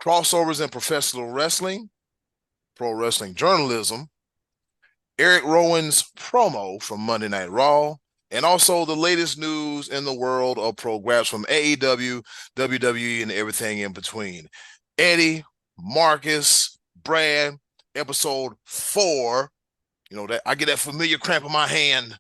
crossovers in professional wrestling, pro wrestling journalism, Eric Rowan's promo from Monday Night Raw, and also the latest news in the world of pro grabs from AEW, WWE, and everything in between. Eddie, Marcus, Brad, episode 4. You know that I get that familiar cramp in my hand.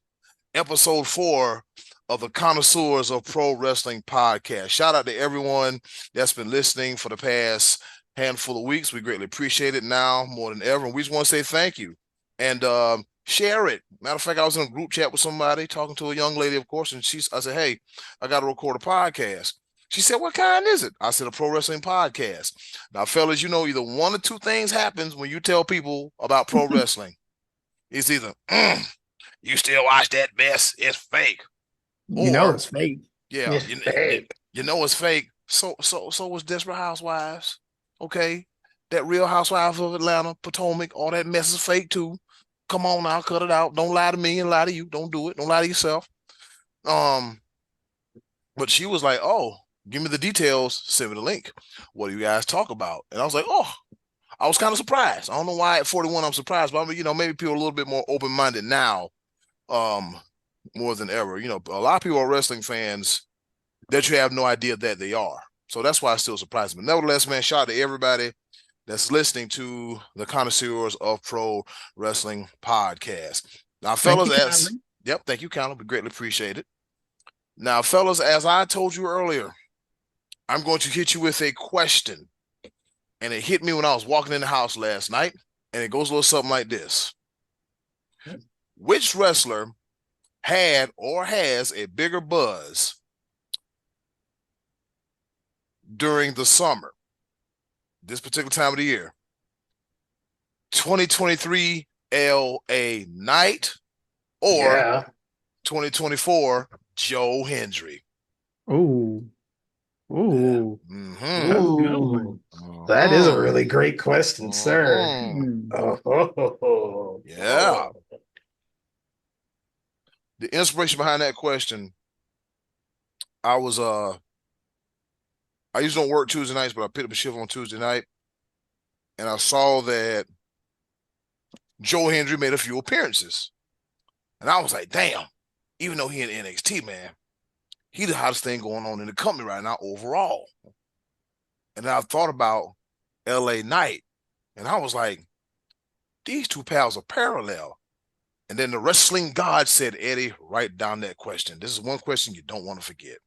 Episode 4 of the Connoisseurs of Pro Wrestling podcast. Shout out to everyone that's been listening for the past handful of weeks. We greatly appreciate it now more than ever. And we just want to say thank you and share it. Matter of fact, I was in a group chat with somebody talking to a young lady, of course, and I said, hey, I got to record a podcast. She said, what kind is it? I said, a pro wrestling podcast. Now, fellas, you know, either one or two things happens when you tell people about pro wrestling. It's either, you still watch that mess, it's fake. You know Or, it's fake. yeah, It's fake. you know it's fake. So was Desperate Housewives. Okay? That Real Housewives of Atlanta, Potomac, all that mess is fake too. Come on now, cut it out. Don't lie to me and lie to you. Don't do it. Don't lie to yourself. Um, but she was like, oh, give me the details, send me the link. What do you guys talk about? And I was like, oh, I was kind of surprised. I don't know why at 41 I'm surprised, but I mean, you know, maybe people are a little bit more open-minded now, um, more than ever. You know, a lot of people are wrestling fans that you have no idea that they are. So that's why it still surprises me. Nevertheless, man, shout out to everybody that's listening to the Connoisseurs of Pro Wrestling podcast. Now, Thank fellas, you kindly. thank you, Count. We greatly appreciate it. Now, fellas, as I told you earlier, I'm going to hit you with a question. And it hit me when I was walking in the house last night. And it goes a little something like this. Which wrestler had or has a bigger buzz during the summer, this particular time of the year? 2023 LA Knight or Yeah. 2024 Joe Hendry? Ooh. Yeah. Ooh. Mm-hmm. That's a good one. Ooh, that is a Mm-hmm. really great question, sir. Mm-hmm. Hmm. Oh, ho, ho, ho. Yeah. The inspiration behind that question, I was I usually don't work Tuesday nights, but I picked up a shift on Tuesday night, and I saw that Joe Hendry made a few appearances. And I was like, damn, even though he in NXT, man, he the hottest thing going on in the company right now overall. And then I thought about LA Knight, and I was like, these two pals are parallel. And then the wrestling god said, Eddie, write down that question. This is one question you don't want to forget.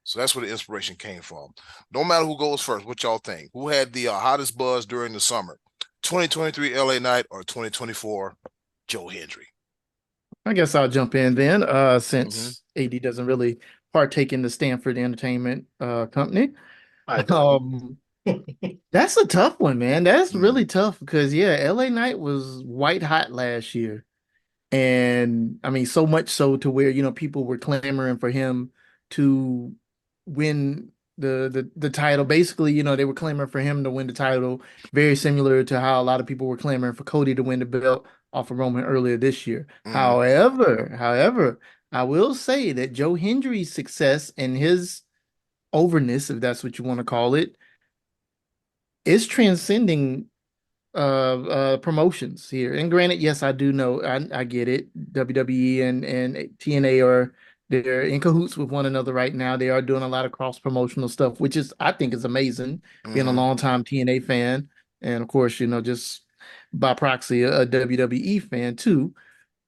So that's where the inspiration came from. No matter who goes first, what y'all think? Who had the hottest buzz during the summer? 2023 LA Knight or 2024 Joe Hendry? I guess I'll jump in then, Mm-hmm. since AD doesn't really partake in the Stanford Entertainment company. I don't. Um, that's a tough one, man. That's Mm-hmm. really tough because yeah, LA Knight was white hot last year. And I mean, so much so to where, people were clamoring for him to win the title. Basically, they were clamoring for him to win the title, very similar to how a lot of people were clamoring for Cody to win the belt off of Roman earlier this year. Mm-hmm. However, I will say that Joe Hendry's success and his overness, if that's what you want to call it, is transcending promotions here. And granted, yes, I do know, I get it. WWE and TNA they're in cahoots with one another right now. They are doing a lot of cross promotional stuff, which is I think is amazing. Being a Mm-hmm. longtime TNA fan, and of course, just by proxy a WWE fan too.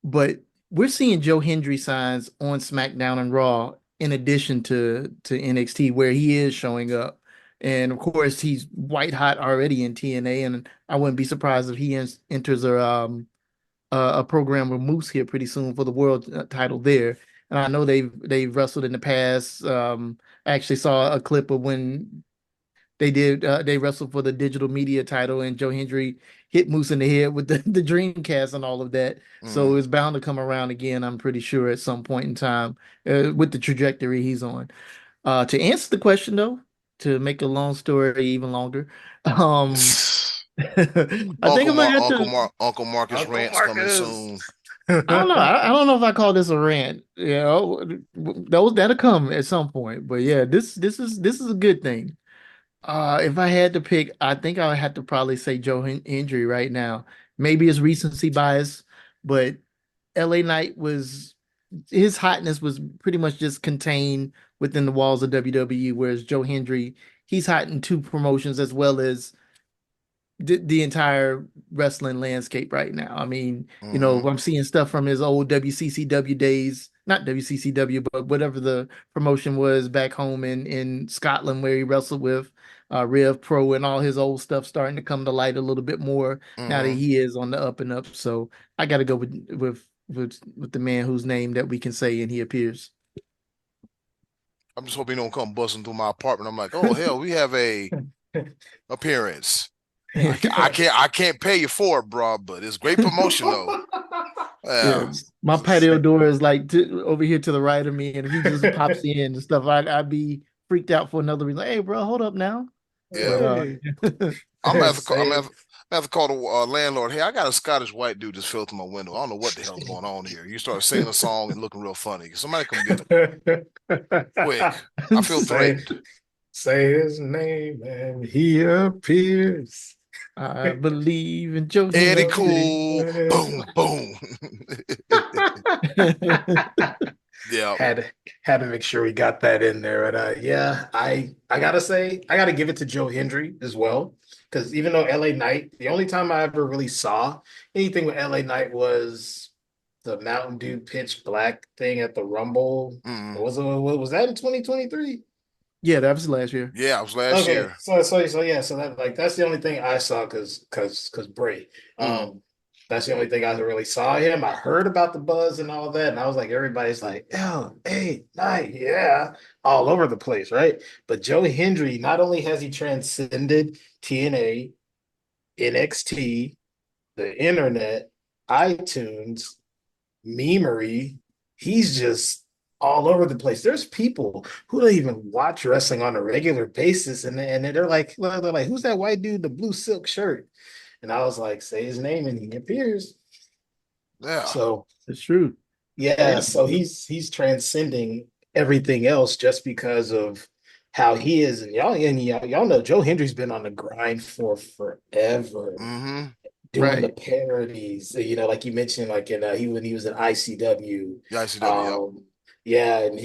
But we're seeing Joe Hendry signs on SmackDown and Raw in addition to NXT, where he is showing up. And of course, he's white hot already in TNA, and I wouldn't be surprised if he enters a program with Moose here pretty soon for the world title there. And I know they've wrestled in the past. I actually saw a clip of when they wrestled for the digital media title, and Joe Hendry hit Moose in the head with the Dreamcast and all of that. Mm-hmm. So it's bound to come around again, I'm pretty sure, at some point in time, with the trajectory he's on. To answer the question though, to make a long story even longer, I think I'm gonna have to. Uncle Marcus Uncle rants coming Marcus. soon. I don't know. I don't know if I call this a rant. Those that'll come at some point. But yeah, this is a good thing. If I had to pick, I think I would have to probably say Joe Hendry right now. Maybe it's recency bias, but LA Knight was his hotness was pretty much just contained within the walls of WWE, whereas Joe Hendry, he's hot in two promotions as well as the entire wrestling landscape right now. I mean, I'm seeing stuff from his old WCCW days, not WCCW, but whatever the promotion was back home in Scotland where he wrestled with Rev Pro and all his old stuff starting to come to light a little bit more now that he is on the up and up. So I got to go with the man whose name that we can say and he appears. I'm just hoping he don't come busting through my apartment. I'm like, oh hell, we have a appearance. I can't pay you for it, bro, but it's great promotion though. Yeah, my patio door is like over here to the right of me, and if he just pops in and stuff, I'd be freaked out for another reason. Like, hey, bro, hold up now. Yeah, but, I'm gonna have to call the landlord. Hey, I got a Scottish white dude just fell through my window. I don't know what the hell's going on here. You start singing a song and looking real funny. Somebody come get him quick. I feel threatened. Say his name and he appears. I believe in Joe Eddie Hendry. Cool. Boom, boom. Yeah. Had to make sure we got that in there. And yeah, I gotta say, I gotta give it to Joe Hendry as well. Because even though LA Knight, the only time I ever really saw anything with LA Knight was the Mountain Dew Pitch Black thing at the Rumble. Was that in 2023? Yeah, that was last year. Yeah, it was last year. So yeah, so that's the only thing I saw because Bray. That's the only thing I really saw him. I heard about the buzz and all that, and I was like, everybody's like, LA Knight, yeah, all over the place, right? But Joe Hendry, not only has he transcended TNA, NXT, the internet, iTunes, memery, he's just all over the place. There's people who don't even watch wrestling on a regular basis, and they're like, who's that white dude, the blue silk shirt? And I was like, say his name, and he appears. Yeah, so it's true. Yeah, so he's transcending everything else just because of how he is, and y'all know Joe Hendry's been on the grind for forever. Doing the parodies, like you mentioned, like when he was in ICW. Yeah, ICW. Yeah, and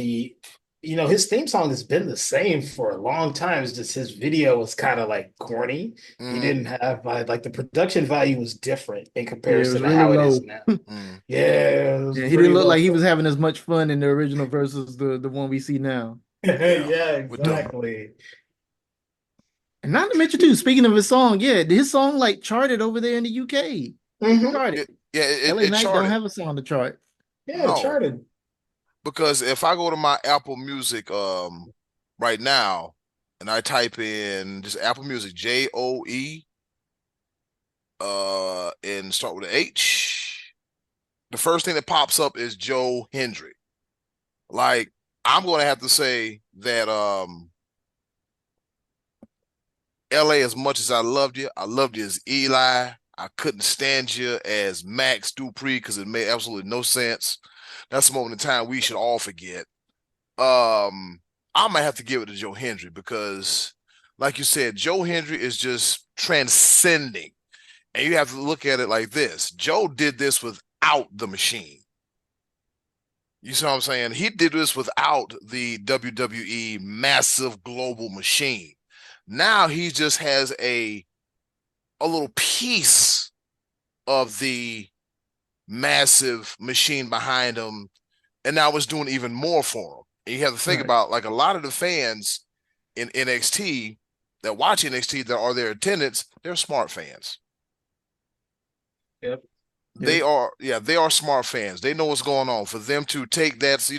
his theme song has been the same for a long time. It's just his video was kind of like corny. He didn't have like the production value was different in comparison to how it is now. Yeah, he didn't look like he was having as much fun in the original versus the one we see now. Yeah, exactly. And not to mention too, speaking of his song, his song like charted over there in the UK. Charted. LA Knight don't have a song to chart. Yeah, it charted. Because if I go to my Apple Music right now and I type in just Apple Music JOE and start with an H, the first thing that pops up is Joe Hendry. Like, I'm going to have to say that LA, as much as I loved you as Eli. I couldn't stand you as Max Dupree because it made absolutely no sense. That's a moment in time we should all forget. I might have to give it to Joe Hendry because, like you said, Joe Hendry is just transcending. And you have to look at it like this. Joe did this without the machine. You see what I'm saying? He did this without the WWE massive global machine. Now he just has a little piece of the massive machine behind him, and now it's doing even more for him. And you have to think about, like, a lot of the fans in NXT that watch NXT that are their attendants, they're smart fans. Yep. They are smart fans. They know what's going on. For them to take that,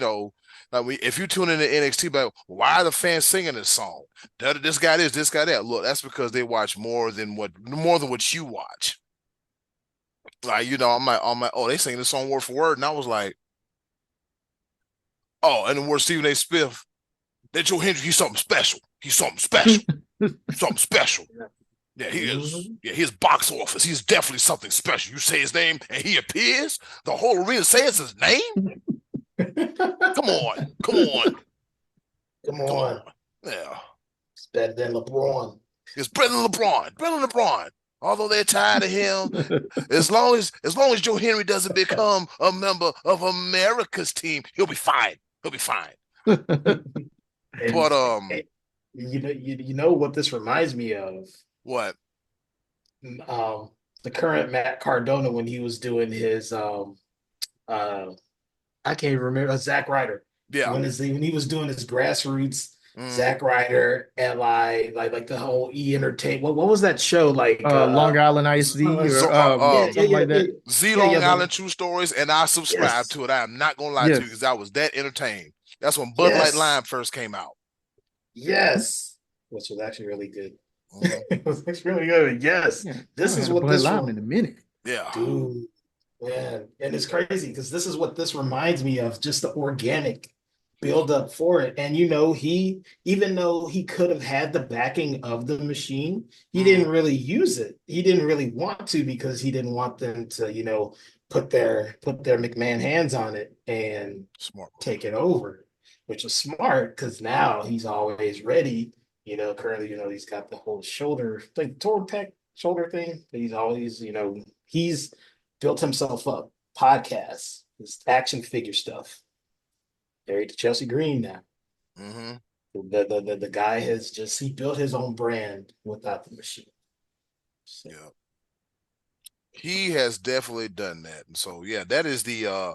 like if you tune into NXT, but why are the fans singing this song? This guy this guy that. Look, that's because they watch more than what you watch. Like, I'm like, oh, they sing this song word for word, and I was like, oh, and then word Stephen A. Smith, that Joe Hendry, he's something special. He's something special. Something special. Yeah, he is. Yeah, his box office. He's definitely something special. You say his name and he appears. The whole arena says his name. Come on. Come on. Yeah. It's better than LeBron. It's Brendan LeBron. Brendan LeBron. Although they're tired of him, as long as Joe Henry doesn't become a member of America's team, he'll be fine. He'll be fine. And, But and you know what this reminds me of? what? The current Matt Cardona when he was doing his I can't even remember Zack Ryder. Yeah. When he was doing his grassroots Mm. Zack Ryder and like the whole Entertainment. What was that show like? Long Island IC or something like that. Z Long Island True Stories, and I subscribe to it. I am not gonna lie to you because I was that entertained. That's when Bud Light Lime first came out. Yes, which was actually really good. It was actually really good. Yes, this is what this Lime in a minute. Yeah, dude. Man, and it's crazy because this is what this reminds me of, just the organic build up for it. And even though he could have had the backing of the machine, he didn't really use it. He didn't really want to because he didn't want them to, put their McMahon hands on it and take it over, which was smart because now he's always ready. Currently, he's got the whole shoulder thing, shoulder thing. He's always, he's built himself up. Podcasts, his action figure stuff. Married to Chelsea Green now. Mm-hmm. The guy he built his own brand without the machine. So. Yeah. He has definitely done that. And so that is the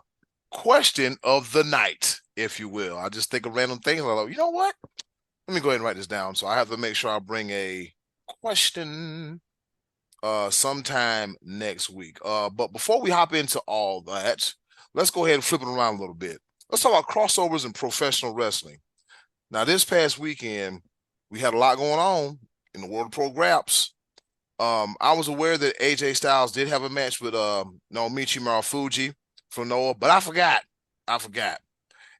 question of the night, if you will. I just think of random things. I'm like, you know what? Let me go ahead and write this down. So I have to make sure I bring a question sometime next week. But before we hop into all that, let's go ahead and flip it around a little bit. Let's talk about crossovers in professional wrestling. Now, this past weekend, we had a lot going on in the world of pro graps. I was aware that AJ Styles did have a match with Naomichi Marufuji from Noah, but I forgot.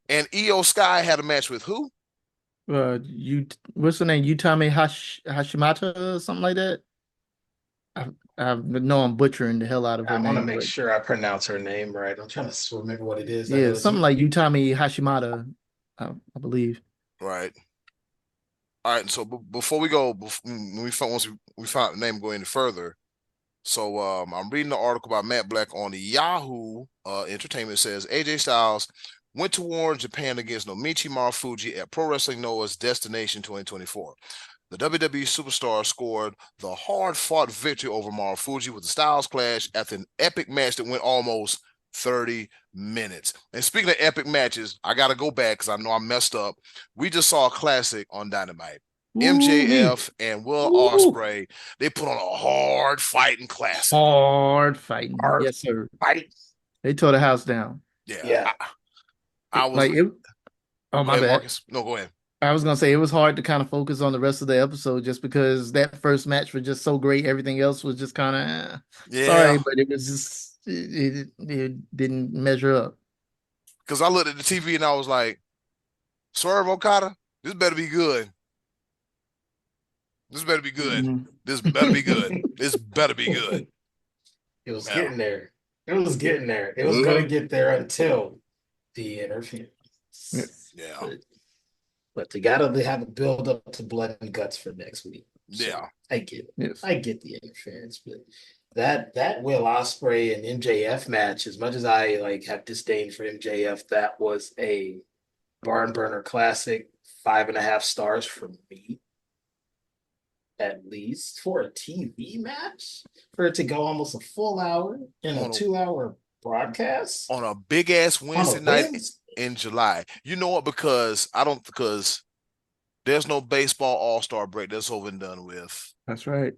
And Io Sky had a match with who? What's the name? Utami Hashimata or something like that. I know I'm butchering the hell out of her name. I want to make sure I pronounce her name right. I'm trying to remember what it is. Yeah, something like Utami Hashimata, I believe. Right. All right. So before we go, once we find the name, go any further. So I'm reading the article by Matt Black on the Yahoo Entertainment. It says AJ Styles went to war in Japan against Nomichi Marufuji at Pro Wrestling Noah's Destination 2024. The WWE superstar scored the hard-fought victory over Marufuji with the Styles Clash after an epic match that went almost 30 minutes. And speaking of epic matches, I got to go back because I know I messed up. We just saw a classic on Dynamite. MJF and Will Osprey, they put on a hard fighting classic. Hard fighting. Yes, sir. Fight. They tore the house down. Yeah. I was like it. Oh, my bad. Marcus. No, go ahead. I was gonna say it was hard to kind of focus on the rest of the episode just because that first match was just so great. Everything else was just kind of sorry, but it was just it didn't measure up. Because I looked at the TV and I was like, Swerve Okada, this better be good. This better be good. Mm-hmm. This better be good. This better be good. It was getting there. It was getting there. It was gonna get there until the interference. Yeah. But they gotta have a build up to blood and guts for next week. So yeah. I get it. Yes. I get the interference, but that Will Osprey and MJF match, as much as I have disdain for MJF, that was a barn burner classic, 5.5 stars from me. At least for a TV match, for it to go almost a full hour in a 2-hour broadcast on a big ass Wednesday night in July. You know what? Because there's no baseball all-star break. That's over and done with. That's right.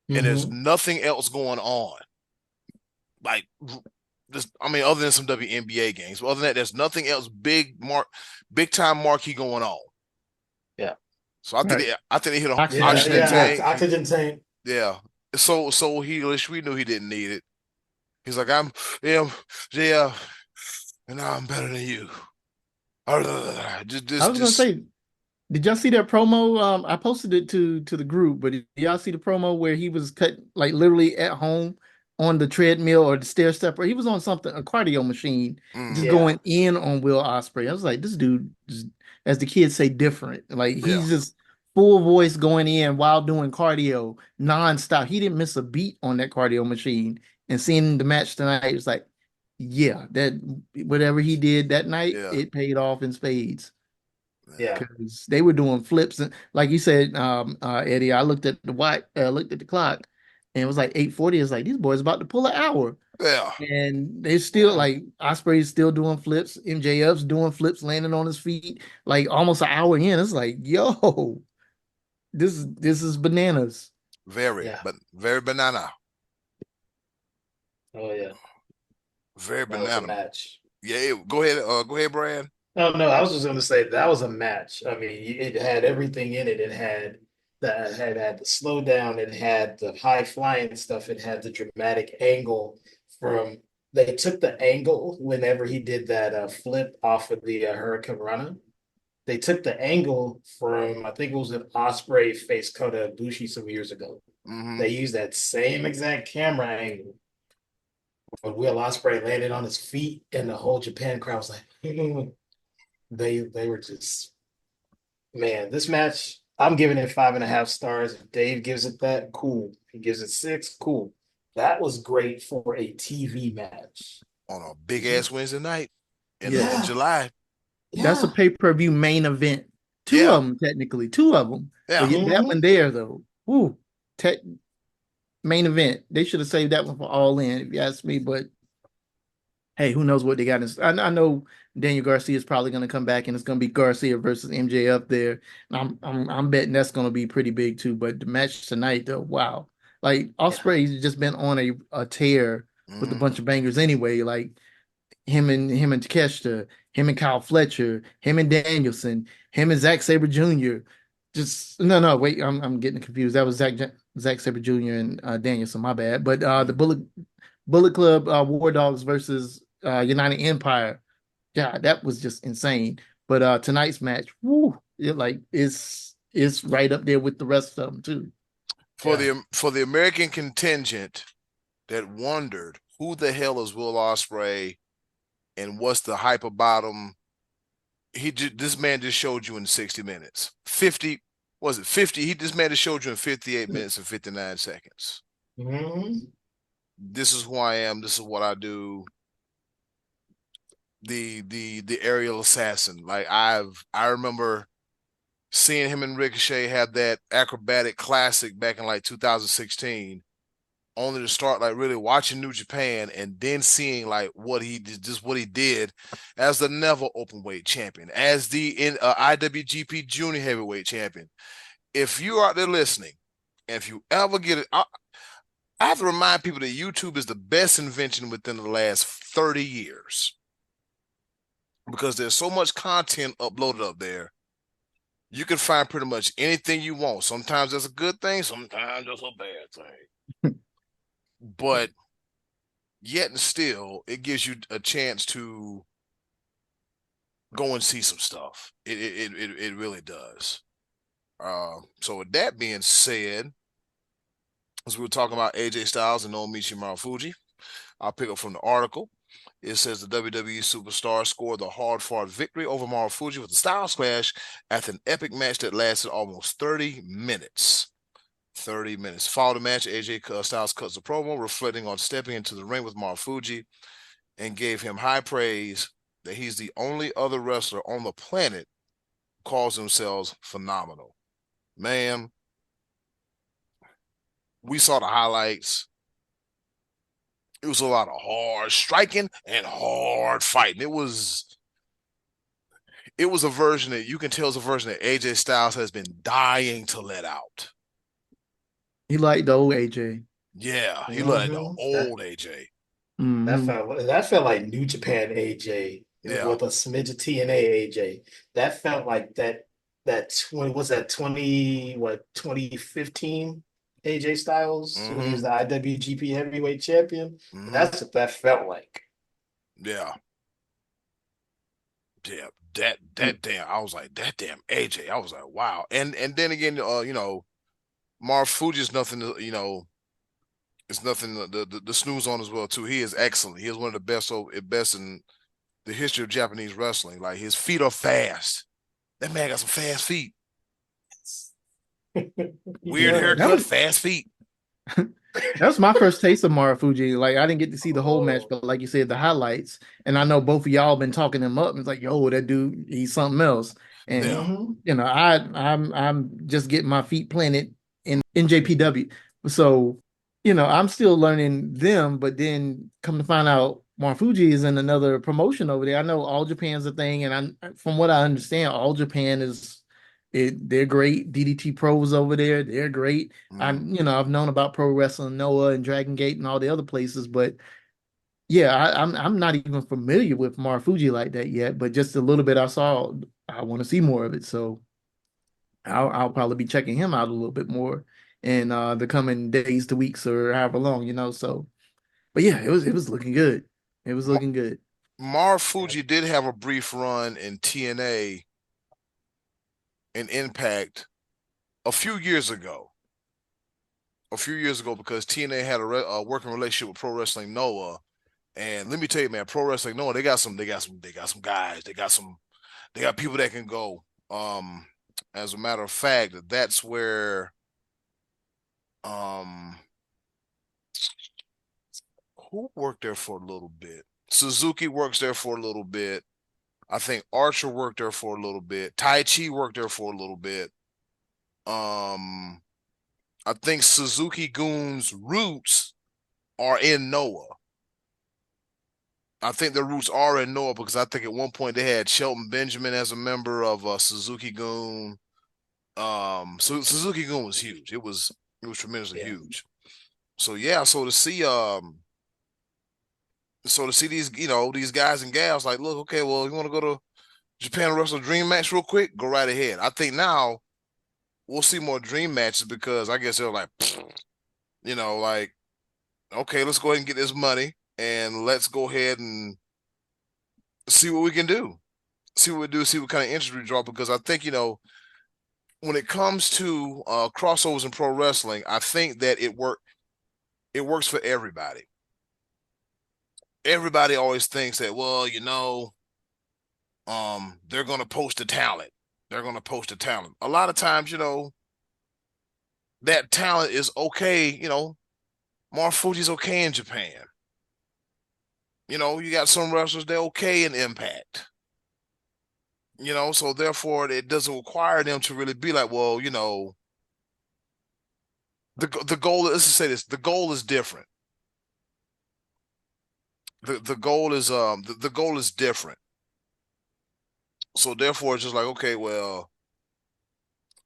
And there's nothing else going on. Other than some WNBA games. But other than that, there's nothing else big time marquee going on. Yeah. So I think they hit a oxygen tank. Yeah. So we knew he didn't need it. He's like, and now I'm better than you. I was gonna say, did y'all see that promo? I posted it to the group, but did y'all see the promo where he was cut literally at home on the treadmill or the stair stepper? He was on a cardio machine, just going in on Will Osprey. I was like, this dude, as the kids say, different. He's just full voice going in while doing cardio nonstop. He didn't miss a beat on that cardio machine. And seeing the match tonight, it was like, yeah, that whatever he did that night, Yeah. it paid off in spades. Yeah. Because they were doing flips and like you said, Eddie, I looked at the looked at the clock, and it was like 8:40. It's like these boys about to pull an hour. Yeah. And they still like Osprey's still doing flips, MJF's doing flips, landing on his feet, like almost an hour in. It's like, yo, this is bananas. Very, Yeah. but very banana. Oh yeah. Very That was a banana. match. Yeah, go ahead. Go ahead, Brad. Oh no, I was just going to say that was a match. I mean, it had everything in it. It had had the slow down. It had the high flying stuff. It had the dramatic angle from. They took the angle whenever he did that flip off of the Hurricane Rana. They took the angle from I think it was an Osprey face Kota Ibushi some years ago. Mm-hmm. They used that same exact camera angle when Will Osprey landed on his feet, and the whole Japan crowd was like, they were just man. This match, I'm giving it 5.5 stars. If Dave gives it that, cool. If he gives it 6, cool. That was great for a TV match. On a big ass Wednesday night in Yeah. July. That's a Yeah. pay-per-view main event. Two Yeah. of them, technically. Two of them. Yeah. But that Mhm. one there, though. Woo. Tech main event. They should have saved that one for All In, if you ask me. But hey, who knows what they got in. I know Daniel Garcia is probably going to come back, and it's going to be Garcia versus MJF there. And I'm betting that's going to be pretty big too. But the match tonight, though, wow. Like Yeah. Osprey's just been on a tear with a Mhm. bunch of bangers anyway. Like him and Takeshita, him and Kyle Fletcher, him and Danielson, him and Zack Sabre Jr. Just no, wait, I'm getting confused. That was Zack Sabre Jr. and Danielson. My bad. But the Bullet Club War Dogs versus United Empire. Yeah, that was just insane. But tonight's match, woo, it's right up there with the rest of them too. For the American contingent that wondered who the hell is Will Ospreay and what's the hype about him, this man just showed you in 60 minutes. 50 was it 50? This man just showed you in 58 minutes and 59 seconds. Mm-hmm. This is who I am. This is what I do. The aerial assassin. Like I remember seeing him and Ricochet have that acrobatic classic back in like 2016, only to start like really watching New Japan and then seeing like what he did as the never openweight champion, as the IWGP Junior Heavyweight Champion. If you are out there listening, and if you ever get it, I have to remind people that YouTube is the best invention within the last 30 years because there's so much content uploaded up there. You can find pretty much anything you want. Sometimes that's a good thing, sometimes that's a bad thing. But yet and still, it gives you a chance to go and see some stuff. It really does. So with that being said, as we were talking about AJ Styles and Naomichi Marufuji, I'll pick up from the article. It says the WWE superstar scored the hard-fought victory over Marufuji with the Styles Clash after an epic match that lasted almost 30 minutes. 30 minutes. Following the match, AJ Styles cuts a promo reflecting on stepping into the ring with Marufuji and gave him high praise that he's the only other wrestler on the planet who calls themselves phenomenal. Man, we saw the highlights. It was a lot of hard striking and hard fighting. It was a version that you can tell is a version that AJ Styles has been dying to let out. He liked the old AJ. Yeah, he let the Mm-hmm. old AJ. That felt like New Japan AJ Yeah. with a smidge of TNA AJ. That felt like that 20 was that 2015 AJ Styles when he was the IWGP Heavyweight Champion. That's what that felt like. Yeah. Yeah. That damn. I was like, that damn AJ. I was like, wow. And then again, Marufuji is nothing to, it's nothing the snooze on as well too. He is excellent. He is one of the best in the history of Japanese wrestling. Like his feet are fast. That man got some fast feet. Weird Yeah. That haircut, was fast feet. that was my first taste of Marufuji. Like I didn't get to see the whole match, Oh. but like you said, the highlights. And I know both of y'all been talking him up. And it's like, yo, that dude, he's something else. Yeah. And Hmm. I'm just getting my feet planted in NJPW. So, I'm still learning them, but then come to find out Marufuji is in another promotion over there. I know All Japan's a thing, and from what I understand, All Japan they're great. DDT Pros over there, they're great. Mm. I've known about Pro Wrestling Noah and Dragon Gate and all the other places, but yeah, I'm not even familiar with Marufuji like that yet. But just a little bit I saw, I want to see more of it. So I'll probably be checking him out a little bit more in the coming days to weeks or however long. So, but yeah, it was looking good. It was Ma- looking good. Marufuji did have a brief run in TNA and Impact a few years ago. A few years ago, because TNA had a working relationship with Pro Wrestling Noah, and let me tell you, man, Pro Wrestling Noah, they got some guys, they got people that can go. As a matter of fact, that's where um who worked there for a little bit. Suzuki works there for a little bit. I think Archer worked there for a little bit. Tai Chi worked there for a little bit. Um, I think Suzuki Goon's roots are in Noah. I think their roots are in Noah because I think at one point they had Shelton Benjamin as a member of Suzuki Goon. So Suzuki Goon was huge. It was tremendously Yeah. huge. So yeah, so to see these guys and gals like, look, okay, well, you want to go to Japan and wrestle a dream match real quick? Go right ahead. I think now we'll see more dream matches because I guess they're like, like, okay, let's go ahead and get this money and let's go ahead and see what we can do. See what we do, see what kind of interest we draw. Because I think, when it comes to crossovers in pro wrestling, I think that it works for everybody. Everybody always thinks that, well, they're gonna post a talent. They're gonna post a talent. A lot of times, that talent is okay, Marufuji's okay in Japan. You got some wrestlers, they're okay in Impact. So therefore it doesn't require them to really be like, well, the goal, let's just say this, the goal is different. The goal is different. So therefore it's just like, okay, well,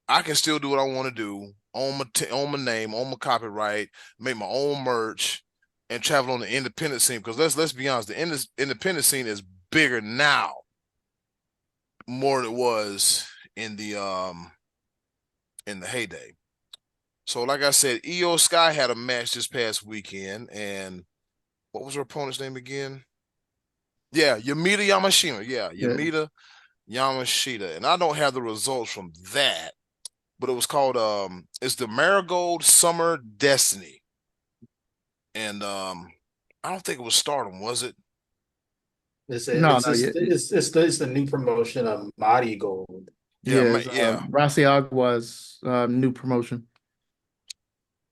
I can still do what I want to do, own my name, own my copyright, make my own merch, and travel on the independent scene. Because let's be honest, the independent scene is bigger now, more than it was in the heyday. So, like I said, Io Sky had a match this past weekend, and what was her opponent's name again? Yeah, Yamita Yamashita. Yeah, Yeah. Yamita Yamashita. And I don't have the results from that, but it was called it's the Marigold Summer Destiny. And I don't think it was Stardom, was it? It's No, it's no, yeah, it's it's the new promotion of Mighty Gold. yeah. Yeah, It's, yeah. Rossi Agua's new promotion.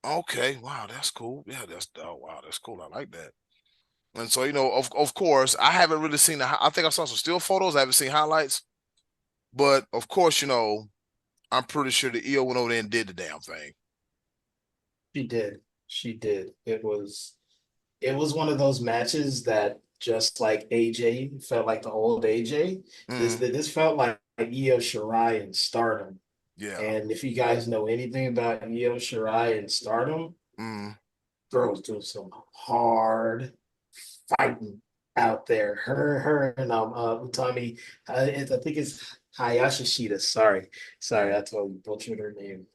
Okay, wow, that's cool. Yeah, wow, that's cool. I like that. And so, of course, I haven't really seen I think I saw some still photos. I haven't seen highlights, but of course, I'm pretty sure the EO went over there and did the damn thing. She did. She did. It was one of those matches that just like AJ felt like the old AJ. This Mm, this felt like Io Shirai and Stardom. yeah. And if you guys know anything about Io Shirai and Stardom, Mm, girls doing some hard fighting out there. Her and Utami, I think it's Hayashishita. Sorry, I totally butchered her name.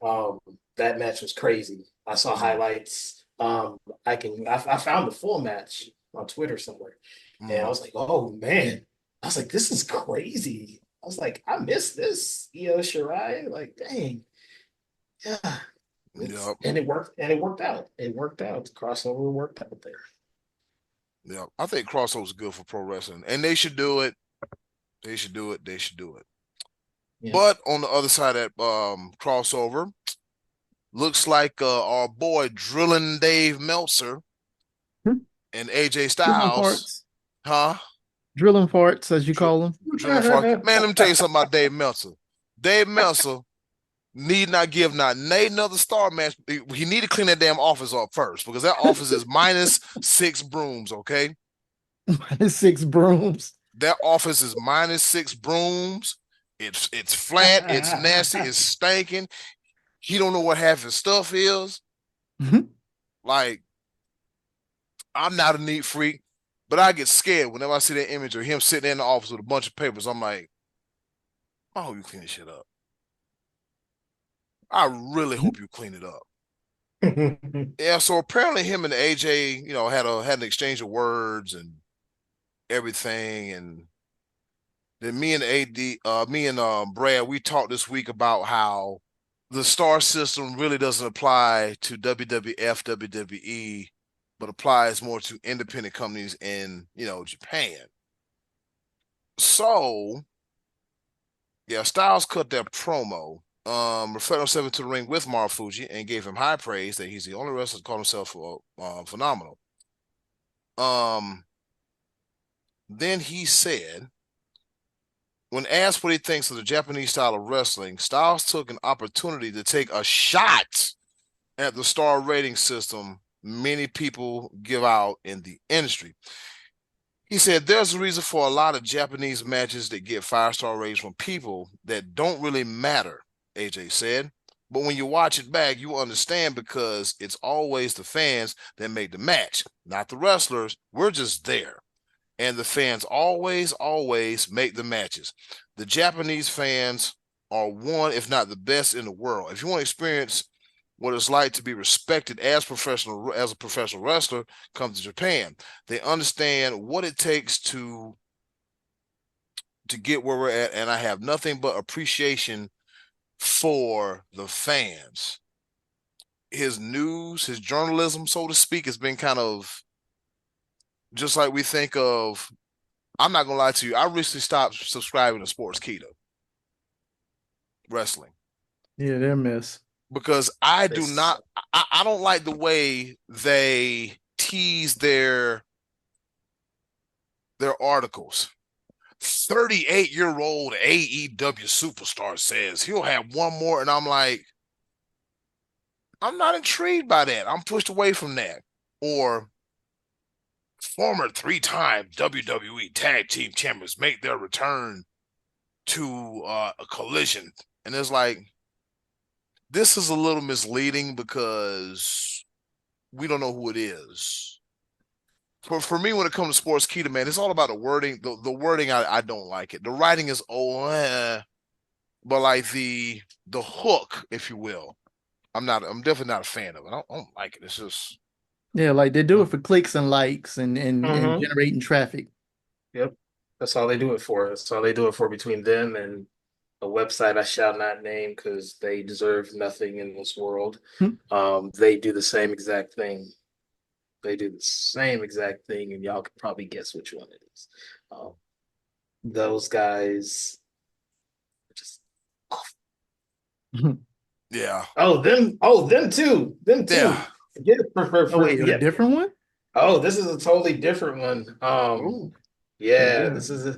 That match was crazy. I saw mm, highlights. I found the full match on Twitter somewhere, and I mm. was like, oh man, I was like, this is crazy. I was like, I missed this, Io Shirai. Like, dang, yeah. It's Yep. and it worked and it worked out. It worked out. The crossover worked out there. Yep. I think crossover is good for pro wrestling, and they should do it. They should do it. They should do it. Yeah. But on the other side of that crossover, looks like our boy Drilling Dave Meltzer and AJ Drilling Styles, farts. huh? Drilling farts, as you Dr- call them. Drilling for man. Let me tell you something about Dave Meltzer. Dave Meltzer need not give not another star match. He need to clean that damn office up first because that office is -6 brooms. Okay, Minus 6 brooms. that office is -6 brooms. It's flat. It's nasty. It's stinking. He don't know what half his stuff is. Like, I'm not a neat freak, but I get scared whenever I see that image of him sitting in the office with a bunch of papers. I'm like, I hope you clean this shit up. I really hope you clean it up. Yeah, so apparently him and AJ, had an exchange of words and everything, and then me and Brad, we talked this week about how the star system really doesn't apply to WWF, WWE, but applies more to independent companies in Japan. So yeah, Styles cut that promo, referred himself into the ring with Marufuji and gave him high praise that he's the only wrestler to call himself phenomenal. Then he said, when asked what he thinks of the Japanese style of wrestling, Styles took an opportunity to take a shot at the star rating system many people give out in the industry. He said there's a reason for a lot of Japanese matches that get 5-star ratings from people that don't really matter, AJ said. But when you watch it back, you understand because it's always the fans that make the match, not the wrestlers. We're just there. And the fans always, always make the matches. The Japanese fans are one, if not the best in the world. If you want to experience what it's like to be respected as a professional wrestler, come to Japan. They understand what it takes to get where we're at, and I have nothing but appreciation for the fans. His news, his journalism, so to speak, has been kind of just like we think of. I'm not gonna lie to you. I recently stopped subscribing to Sportskeeda Wrestling Yeah, they're a mess. because I do not. I don't like the way they tease their articles. 38-year-old AEW superstar says he'll have one more, and I'm like, I'm not intrigued by that. I'm pushed away from that. Or former 3-time WWE Tag Team Champions make their return to a Collision, and it's like, this is a little misleading because we don't know who it is. For me, when it comes to Sportskeeda, man, it's all about the wording. The wording, I don't like it. The writing is but like the hook, if you will, I'm definitely not a fan of it. I don't like it. It's just Yeah, like they do it for clicks and likes and Mhm. generating traffic. Yep. That's all they do it for. That's all they do it for between them and a website I shall not name because they deserve nothing in this world. Hmm. They do the same exact thing. They do the same exact thing, and y'all can probably guess which one it is. Um, those guys just yeah, them too. Them yeah. too. Forget Oh wait, a forget. different one? Oh, this is a totally different one. Oh, Yeah, yeah. this is a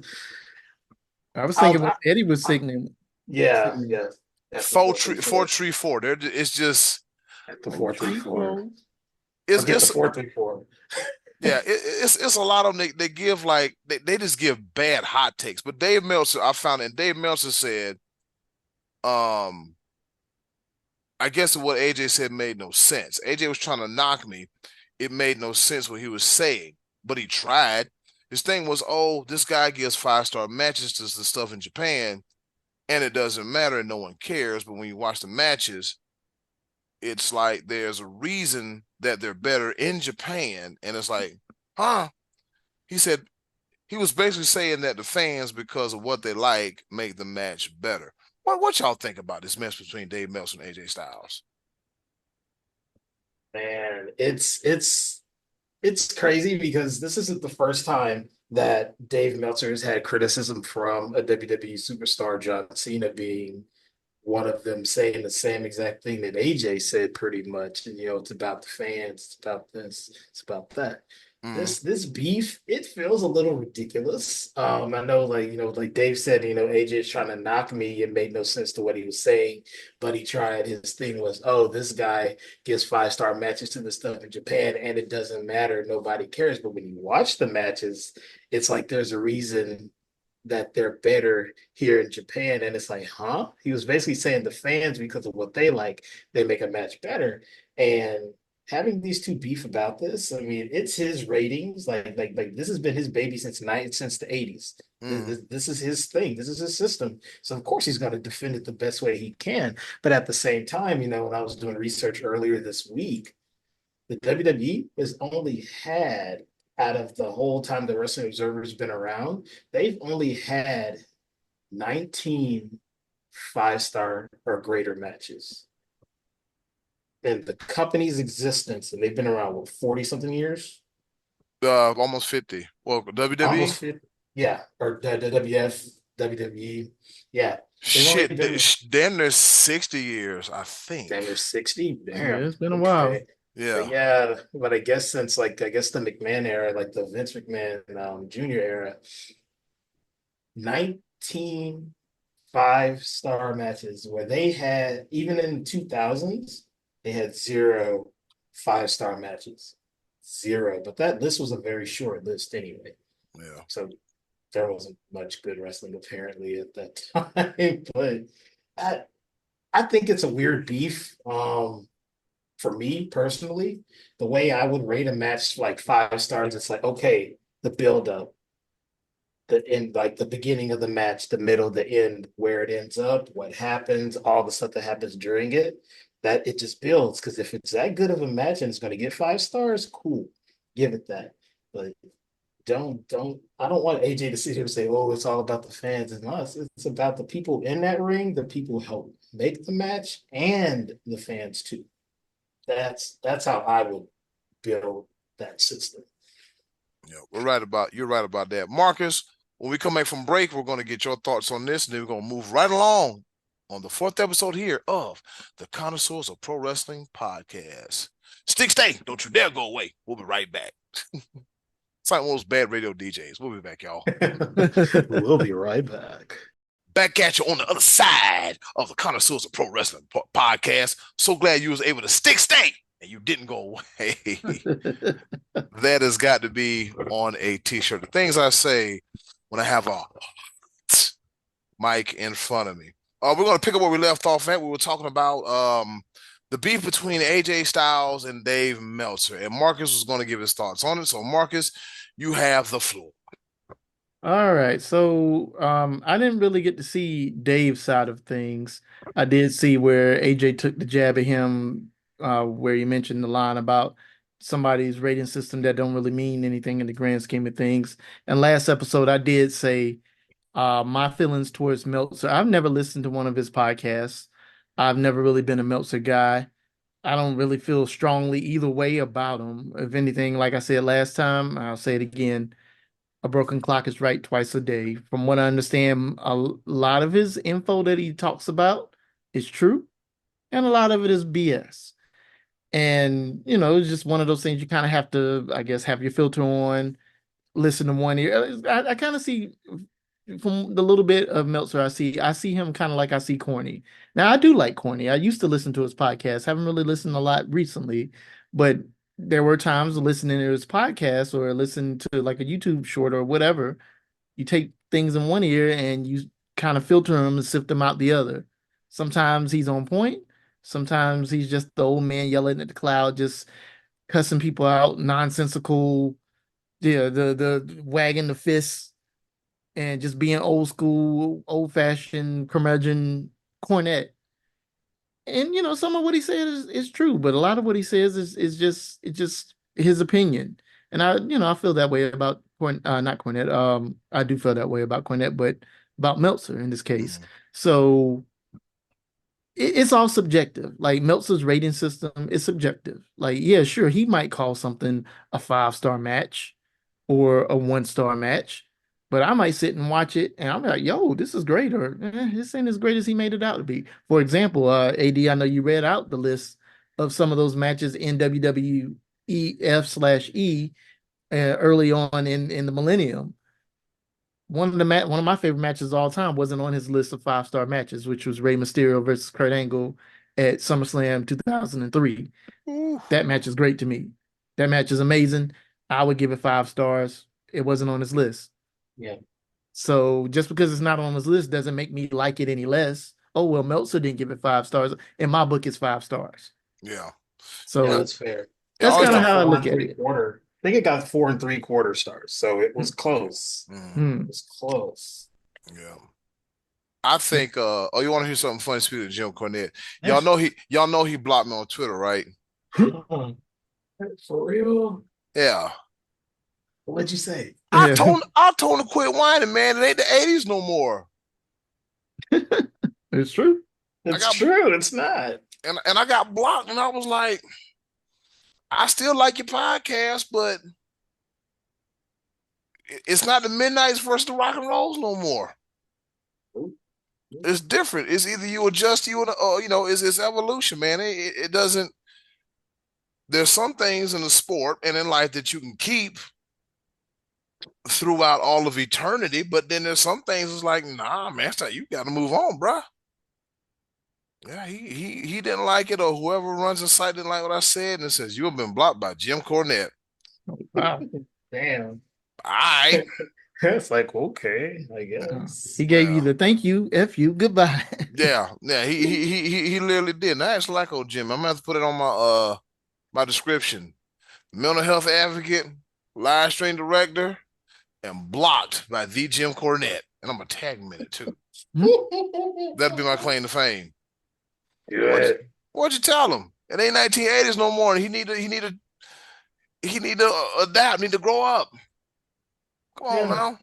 I was thinking I'll, what I, Eddie was signaling. yeah, signaling. yeah. At the Four four tree three four four. tree four. There, it's just At the Oh, 434. Forget the it's 434. yeah. It's a lot of them. They give like they just give bad hot takes. But Dave Meltzer, I found, and Dave Meltzer said, um, I guess what AJ said made no sense. AJ was trying to knock me. It made no sense what he was saying, but he tried. His thing was, oh, this guy gives 5-star matches to the stuff in Japan, and it doesn't matter, and no one cares. But when you watch the matches, it's like there's a reason that they're better in Japan, and it's like, huh? He said he was basically saying that the fans, because of what they like, make the match better. What y'all think about this match between Dave Meltzer and AJ Styles? Man, it's crazy because this isn't the first time that Dave Meltzer has had criticism from a WWE superstar, John Cena, being one of them saying the same exact thing that AJ said pretty much. And, it's about the fans, it's about this, it's about that. Mm. This beef, it feels a little ridiculous. I know, like, like Dave said, AJ is trying to knock me. It made no sense to what he was saying, but he tried. His thing was, oh, this guy gives 5-star matches to the stuff in Japan, and it doesn't matter. Nobody cares. But when you watch the matches, it's like there's a reason that they're better here in Japan. And it's like, huh? He was basically saying the fans, because of what they like, they make a match better. And having these two beef about this, I mean, it's his ratings. Like this has been his baby since the 80s. Mm. This is his thing. This is his system. So of course he's going to defend it the best way he can. But at the same time, when I was doing research earlier this week, the WWE has only had, out of the whole time the Wrestling Observer's been around, they've only had 19 5-star or greater matches in the company's existence, and they've been around, what, 40 something years? Almost 50. Well, WWE? Almost 50. Yeah, or WWF, WWE. Yeah, they've only Shit, been, then there's 60 years, I damn think. near 60. Yeah, Damn. it's been a while. Okay. But Yeah. yeah, but I guess since, like, I guess the McMahon era, like the Vince McMahon Jr. era, 19 5-star matches where they had, even in the 2000s, they had 0 5-star matches. Zero. But that list was a very short list anyway. Yeah. So there wasn't much good wrestling apparently at that time. But I I think it's a weird beef. For me personally, the way I would rate a match like 5 stars, it's like, okay, the build up, the end, like the beginning of the match, the middle, the end, where it ends up, what happens, all the stuff that happens during it, that it just builds. Because if it's that good of a match and it's going to get 5 stars, cool, give it that. But I don't want AJ to sit here and say, oh, it's all about the fans and us. It's about the people in that ring, the people who help make the match, and the fans too. That's how I would build that system. Yeah, you're right about that. Marcus, when we come back from break, we're going to get your thoughts on this, and then we're going to move right along on the 4th episode here of the Connoisseurs of Pro Wrestling podcast. Stick stay, don't you dare go away. We'll be right back. It's like one of those bad radio DJs. We'll be back, y'all. We'll be right back. Back at you on the other side of the Connoisseurs of Pro Wrestling podcast. So glad you was able to stick stay and you didn't go away. That has got to be on a t-shirt. The things I say when I have a mic in front of me. We're going to pick up where we left off at. We were talking about the beef between AJ Styles and Dave Meltzer. And Marcus was going to give his thoughts on it. So, Marcus, you have the floor. All right. So I didn't really get to see Dave's side of things. I did see where AJ took the jab at him, where he mentioned the line about somebody's rating system that don't really mean anything in the grand scheme of things. And last episode, I did say my feelings towards Meltzer. I've never listened to one of his podcasts. I've never really been a Meltzer guy. I don't really feel strongly either way about him. If anything, like I said last time, I'll say it again. A broken clock is right twice a day. From what I understand, a lot of his info that he talks about is true, and a lot of it is BS. And, it's just one of those things you kind of have to, I guess, have your filter on, listen to one ear. I kind of see from the little bit of Meltzer I see him kind of like I see Corny. Now, I do like Corny. I used to listen to his podcast. Haven't really listened a lot recently, but there were times listening to his podcast or listen to like a YouTube short or whatever. You take things in one ear and you kind of filter them and sift them out the other. Sometimes he's on point. Sometimes he's just the old man yelling at the cloud, just cussing people out, nonsensical, yeah, the wagging the fists and just being old school, old fashioned curmudgeon cornet. And some of what he said is true, but a lot of what he says is just it's just his opinion. And I feel that way about not Cornette. I do feel that way about Cornette, but about Meltzer in this case. Mm-hmm. So it's all subjective. Like Meltzer's rating system is subjective. Like, yeah, sure, he might call something a 5-star match or a 1-star match, But I might sit and watch it and I'm like, yo, this is great, or this ain't as great as he made it out to be. For example, AD, I know you read out the list of some of those matches in WWEF/E early on in the millennium. One of my favorite matches of all time wasn't on his list of 5-star matches, which was Rey Mysterio versus Kurt Angle at SummerSlam 2003. Ooh. That match is great to me. That match is amazing. I would give it 5 stars. It wasn't on his list. Yeah. So just because it's not on his list doesn't make me like it any less. Oh well, Meltzer didn't give it 5 stars. In my book, it's 5 stars. Yeah. So Yeah, that's fair. Yeah, I that's always kind of Got thought. how I four look and at three it. quarter. I think it got 4 3/4 stars, so it was close. Mm, Hmm. It was close. yeah. I think oh, you want to hear something funny, speaking of Jim Cornette. Yeah. Y'all know he blocked me on Twitter, right? For real? Yeah. What'd you say? Yeah, I told him to quit whining, man. It ain't the 80s no more. it's true. I It's got true. It's not. and I got blocked, and I was like, I still like your podcast, but it's not the Midnights versus the Rock and Rolls no more. It's different. It's either you adjust or you know, it's evolution, man. It doesn't. There's some things in the sport and in life that you can keep throughout all of eternity, but then there's some things it's like, nah, man, it's like, you got to move on, bruh. Yeah, he didn't like it, or whoever runs the site didn't like what I said, and it says you have been blocked by Jim Cornette. Wow. Damn. All right. It's like, okay, I guess. He gave you Yeah. the thank you, F you, goodbye. Yeah. He literally did. And I actually like old Jim. I'm gonna have to put it on my description. Mental health advocate, live stream director, and blocked by the Jim Cornette. And I'm gonna tag him in it too. That'd be my claim to fame. Good. What'd you tell him? It ain't 1980s no more. And he need to adapt. Need to grow up. Come on Yeah. now.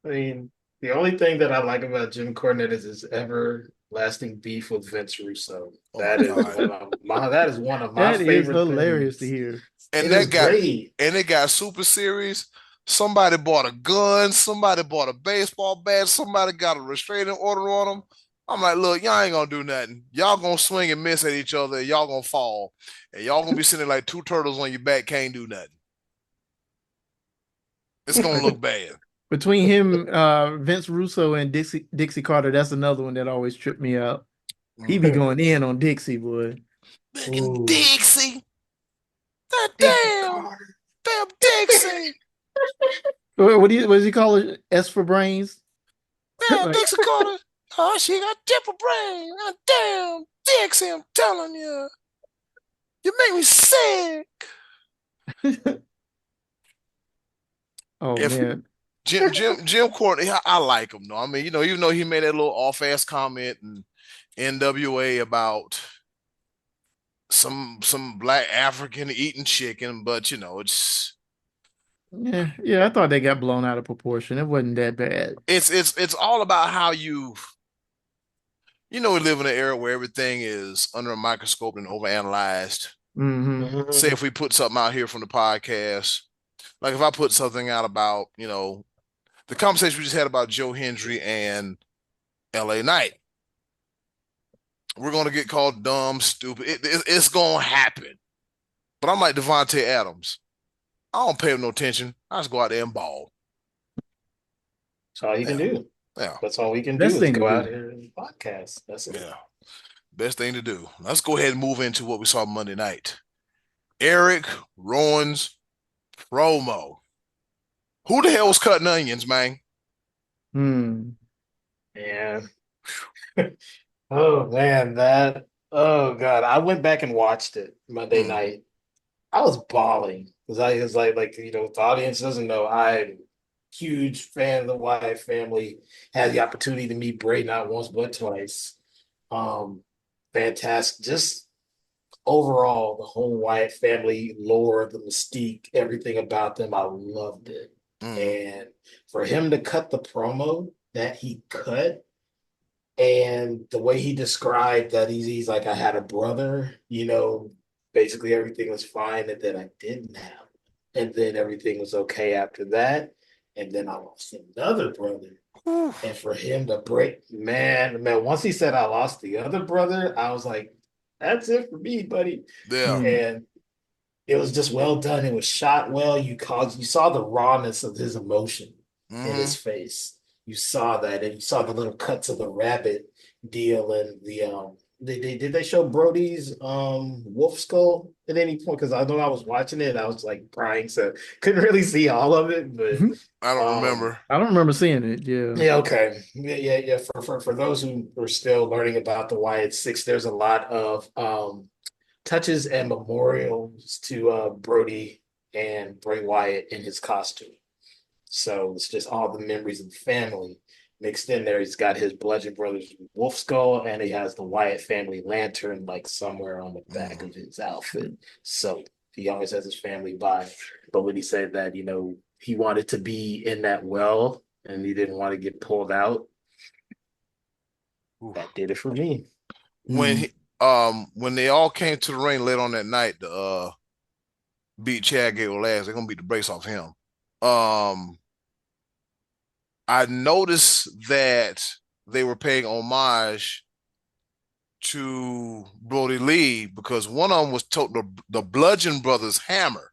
I mean, the only thing that I like about Jim Cornette is his everlasting beef with Vince Russo. Oh my That is God. one of my That is favorite hilarious to things. hear. And It is that got great. and it got super serious. Somebody bought a gun. Somebody bought a baseball bat. Somebody got a restraining order on them. I'm like, look, y'all ain't gonna do nothing. Y'all gonna swing and miss at each other. And y'all gonna fall, and y'all gonna be sitting like two turtles on your back. Can't do nothing. It's gonna look bad. Between him, Vince Russo and Dixie Carter, that's another one that always tripped me out. He be Mm. going in on Dixie, boy. Back in Ooh. Dixie. God Dixie damn. Carter. Damn Dixie. What does he call it? S for brains? Damn Like, Dixie Carter. Oh, she got dipper brain. God damn Dixie, I'm telling you. You make me sick. oh If man. Jim Courtney, I like him though. I mean, you know, even though he made that little off-ass comment in NWA about some black African eating chicken, but you know, Yeah, I thought they got blown out of proportion. It wasn't that bad. it's all about how you know, we live in an era where everything is under a microscope and overanalyzed. Hmm. Say Mhm. if we put something out here from the podcast, like if I put something out about, you know, the conversation we just had about Joe Hendry and LA Knight. We're gonna get called dumb, stupid. It's gonna happen. But I'm like Devontae Adams. I don't pay him no attention. I just go out there and ball. That's all you can Yeah, do. yeah, That's all we can Best do is thing to go out do. here and podcast. That's it. yeah. Best thing to do. Let's go ahead and move into what we saw Monday night. Eric Rowan's promo. Who the hell's cutting onions, man? Hmm. Man. Oh man, that oh God. I went back and watched it Monday Mm, night. I was bawling because I was like, the audience doesn't know I'm a huge fan of the Wyatt family. Had the opportunity to meet Bray not once but twice. Um, Fantastic. Just overall, the whole Wyatt family lore, the mystique, everything about them, I loved it. mm, And for him to cut the promo that he cut, and the way he described that he's like, I had a brother, basically everything was fine, and then I didn't have. And then everything was okay after that. and then I lost another brother. Whew. And for him to break, man, once he said I lost the other brother, I was like, that's it for me, buddy. Yeah. Mm. And it was just well done. It was shot well. You saw the rawness of his emotion in Hmm. his face. You saw that, and you saw the little cuts of the rabbit deal and did they show Brody's wolf skull at any point? Because I know I was watching it, I was like crying, so couldn't really see all of it, but I don't um remember. I don't remember seeing it. Yeah. yeah, okay. Yeah. For those who are still learning about the Wyatt Six, there's a lot of touches and memorials to Brody and Bray Wyatt in his costume. So it's just all the memories of the family mixed in there. He's got his Bludgeon Brothers wolf skull, and he has the Wyatt family lantern like somewhere on the back Mm. of his outfit. So he always has his family by. But when he said that, he wanted to be in that well and he didn't want to get pulled out, Oof. that did it for me. When Mm. he, when they all came to the ring later on that night to beat Chad Gable last, they're gonna beat the brakes off him. Um, I noticed that they were paying homage to Brody Lee because one of them was the Bludgeon Brothers hammer.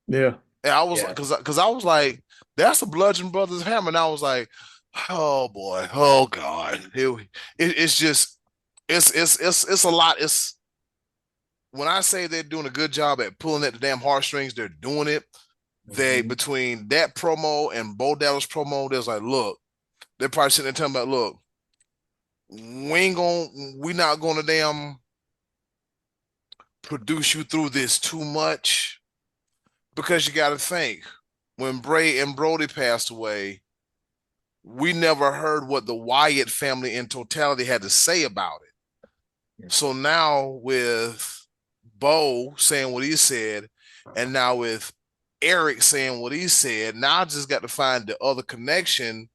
Yeah. And I was Yeah. because I was like, that's a Bludgeon Brothers hammer. And I was like, oh boy, oh God. It's just it's a lot. It's when I say they're doing a good job at pulling at the damn heartstrings, they're doing it. They Mhm. between that promo and Bo Dallas promo, there's like, look, they're probably sitting there telling about, look, we not gonna damn produce you through this too much because you got to think when Bray and Brody passed away, we never heard what the Wyatt family in totality had to say about it. Yeah. So now with Bo saying what he said, and now with Eric saying what he said, now I just got to find the other connection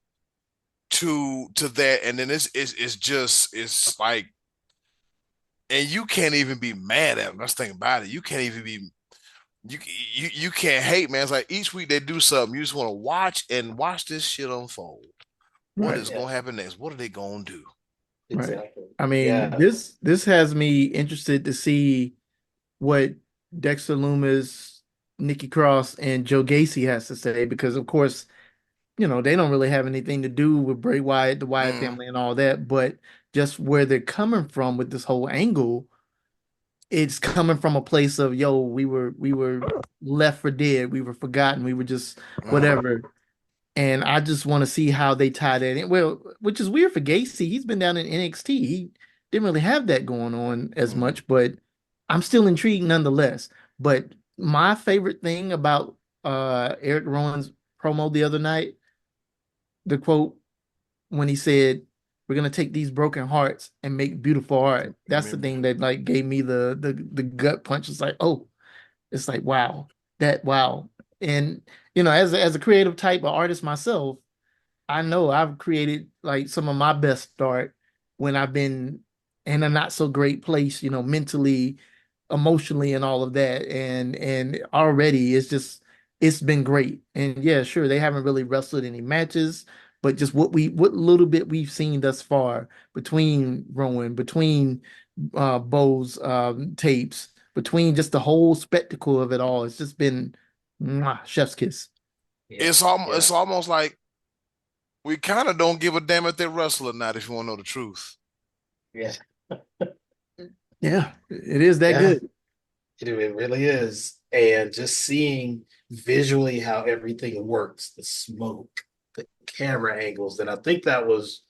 to that, and then it's just it's like, and you can't even be mad at them. Let's think about it. You can't even be you you can't hate, man. It's like each week they do something. You just want to watch this shit unfold. What Right. is Yeah, going to happen next? What are they going to do? Right. exactly. I mean, Yeah. this has me interested to see what Dexter Loomis, Nikki Cross, and Joe Gacy has to say because, of course, they don't really have anything to do with Bray Wyatt, the Wyatt Mm, family, and all that. But just where they're coming from with this whole angle, it's coming from a place of, yo, we were left for dead, we were forgotten, we were just mm, whatever. And I just want to see how they tie that in. Well, which is weird for Gacy. He's been down in NXT. He didn't really have that going on as mm. much, but I'm still intrigued nonetheless. But my favorite thing about Eric Rowan's promo the other night, the quote when he said, "We're gonna take these broken hearts and make beautiful art." That's the thing that like gave me the gut punch. It's like, oh, it's like wow, that wow. And as a creative type of artist myself, I know I've created like some of my best art when I've been in a not so great place, mentally, emotionally, and all of that. And already it's been great. And yeah, sure, they haven't really wrestled any matches, but just what little bit we've seen thus far between Rowan, between Bo's tapes, between just the whole spectacle of it all, it's just been mwah, chef's kiss. Yeah. It's Yeah. almost like we kind of don't give a damn if they wrestle or not. If you want to know the truth, Yeah. Yeah, it is that Yeah. good. It really is. And just seeing visually how everything works, the smoke, the camera angles. And I think that was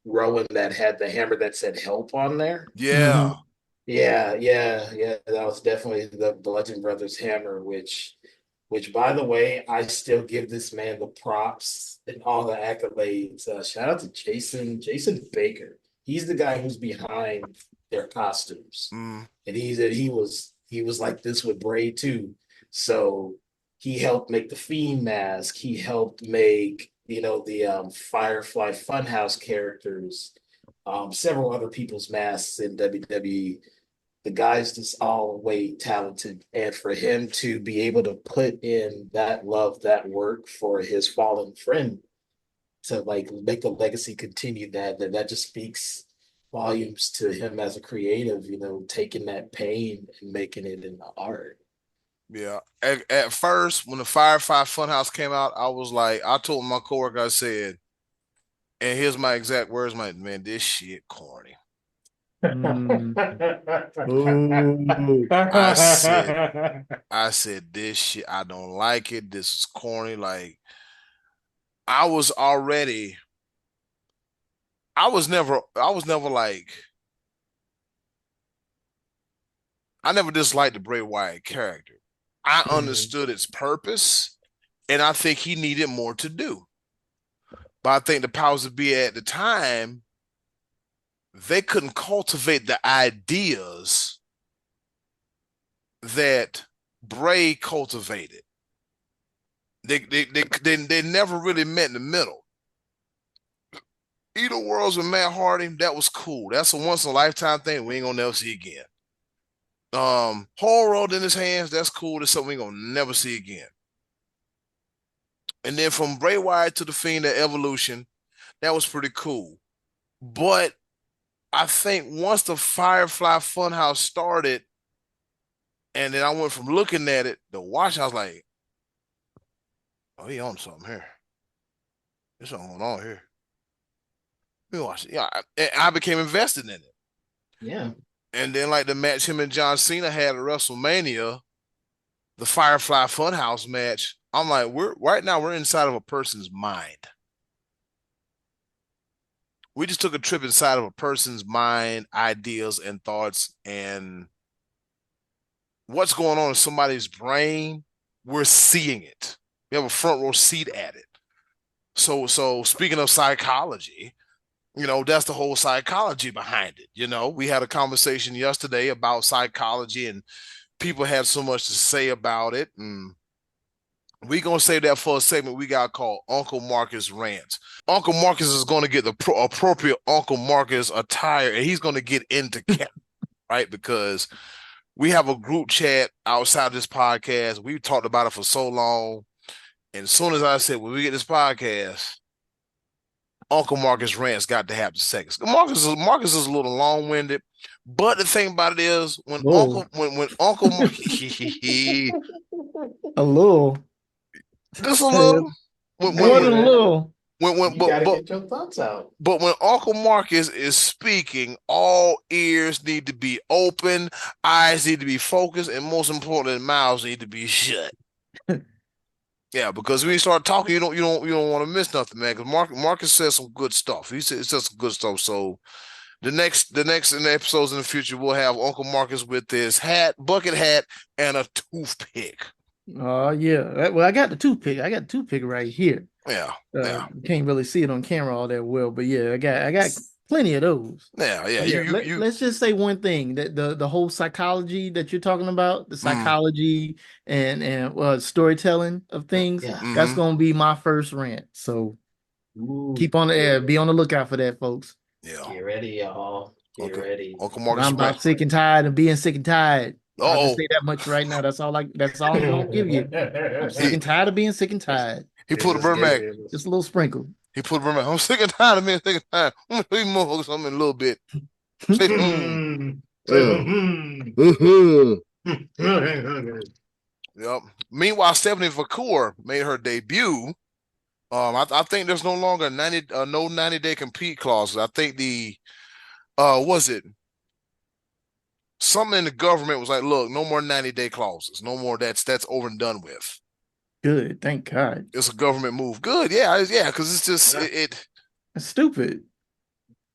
Rowan that had the hammer that said help on there. yeah. Hmm. Yeah. That was definitely the Bludgeon Brothers hammer, which by the way, I still give this man the props and all the accolades. Shout out to Jason Baker. He's the guy who's behind their costumes, Mm. and he was like this with Bray too. So he helped make the Fiend mask. He helped make the Firefly Funhouse characters, several other people's masks in WWE. the guy's just all way talented, and for him to be able to put in that love, that work for his fallen friend to like make the legacy continue, that just speaks volumes to him as a creative, taking that pain and making it into art. Yeah. At first, when the Firefly Funhouse came out, I was like, I told my coworker, I said, and here's my exact words, man, this shit corny. Mm. Oh, I said, this shit, I don't like it. This is corny. Like, I was already, I was never like, I never disliked the Bray Wyatt character. I Mhm. understood its purpose, and I think he needed more to do. But I think the powers that be at the time, they couldn't cultivate the ideas that Bray cultivated. They never really met in the middle. Either Worlds with Matt Hardy, that was cool. That's a once in a lifetime thing we ain't gonna never see again. Whole World in his hands, that's cool. That's something we ain't gonna never see again. And then from Bray Wyatt to the Fiend, the evolution, that was pretty cool. But I think once the Firefly Funhouse started, and then I went from looking at it to watching, I was like, oh, he on something here. There's something going on here. We watch it. Yeah, I became invested in it. Yeah. And then like the match him and John Cena had at WrestleMania, the Firefly Funhouse match. I'm like, we're inside of a person's mind. We just took a trip inside of a person's mind, ideas and thoughts, and what's going on in somebody's brain. We're seeing it. We have a front row seat at it. So speaking of psychology, that's the whole psychology behind it. We had a conversation yesterday about psychology, and people had so much to say about it. And we gonna save that for a segment we got called Uncle Marcus Rants. Uncle Marcus is gonna get the appropriate Uncle Marcus attire, and he's gonna get into camp, right? Because we have a group chat outside this podcast. We've talked about it for so long. And as soon as I said, when we get this podcast, Uncle Marcus Rants got to have the seconds. Marcus is a little long winded, but the thing about it is whoa, When Uncle a little, just a uh, little more Hey than a man, little. when you gotta get your thoughts out. but when Uncle Marcus is speaking, all ears need to be open, eyes need to be focused, and most importantly, mouths need to be shut. Yeah, because when you start talking, you don't want to miss nothing, man. Because Marcus says some good stuff. He says some good stuff. So the next in the episodes in the future, we'll have Uncle Marcus with his bucket hat, and a toothpick. Oh yeah. Well, I got the toothpick. I got the toothpick right here. Yeah, yeah, You can't really see it on camera all that well, but yeah, I got plenty of those. yeah, yeah. But You yeah, you you. let's just say one thing that the whole psychology that you're talking about, the Mm, psychology and storytelling of things, Yeah. that's mm-hmm. gonna be my first rant. So Ooh, keep on the air, be on the lookout for that, folks. Yeah. get ready, y'all. Get Uncle ready. Uncle 'Cause Marcus I'm rant. about sick and tired of being sick and tired. I'll just Oh, say that much right now. That's all I'm gonna give you. I'm sick he and tired of being sick and tired. he This put a is good. Burmac. Just a little sprinkle. He put a Burmac. I'm sick and tired of being sick and tired. I'm gonna leave motherfuckers something in a little bit. Say, Yep. Meanwhile, Stephanie Vacour made her debut. I think there's no longer no 90-day compete clauses. I think the was it something in the government was like, look, no more 90-day clauses, no more. That's over and done with. Good, thank God. It's a government move. Good, yeah, because it's just Yeah. That's stupid.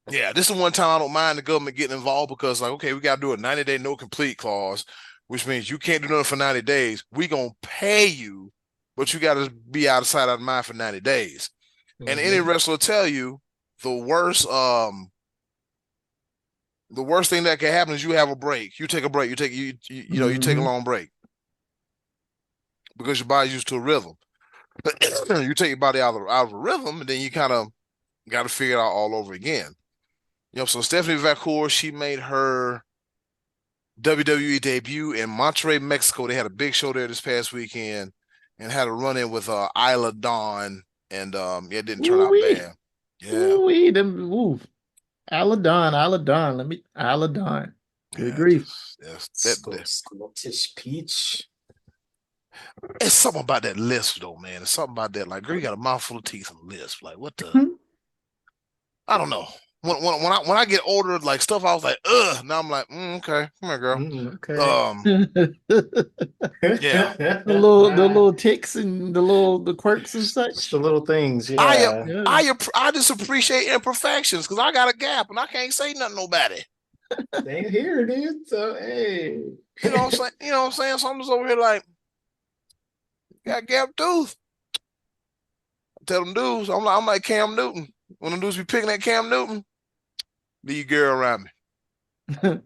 yeah. This is one time I don't mind the government getting involved because like, okay, we got to do a 90-day no complete clause, which means you can't do nothing for 90 days. We gonna pay you, but you got to be out of sight, out of mind for 90 days. And any Mhm. wrestler will tell you the worst thing that can happen is you have a break. You take a break. You take a Mhm. long break because your body's used to a rhythm. You take your body out of a rhythm, and then you kind of got to figure it out all over again. So Stephanie Vacour, she made her WWE debut in Monterrey, Mexico. They had a big show there this past weekend and had a run in with Isla Dawn, and yeah, it didn't turn Ooh out wee, bad. Yeah, ooh wee, them ooh, Aladon, Aladon. Let me Aladon. Good yeah, grief. just yes, Scottish peach. it's something about that lisp though, man. It's something about that. Like, girl, you got a mouthful of teeth and lisp. Like, what the? I don't know. When I get older, like stuff, I was like, ugh. Now I'm like, okay, come here, girl. Okay. Um, yeah. The little ticks and the quirks and Just such. the little things, I yeah. Yeah. I just appreciate imperfections because I got a gap and I can't say nothing to nobody. They here, dude. So hey. You know what I'm saying? You know what I'm saying? So I'm just over here like, got gap tooth. I tell them dudes, I'm like Cam Newton. When them dudes be picking at Cam Newton, be your girl around me.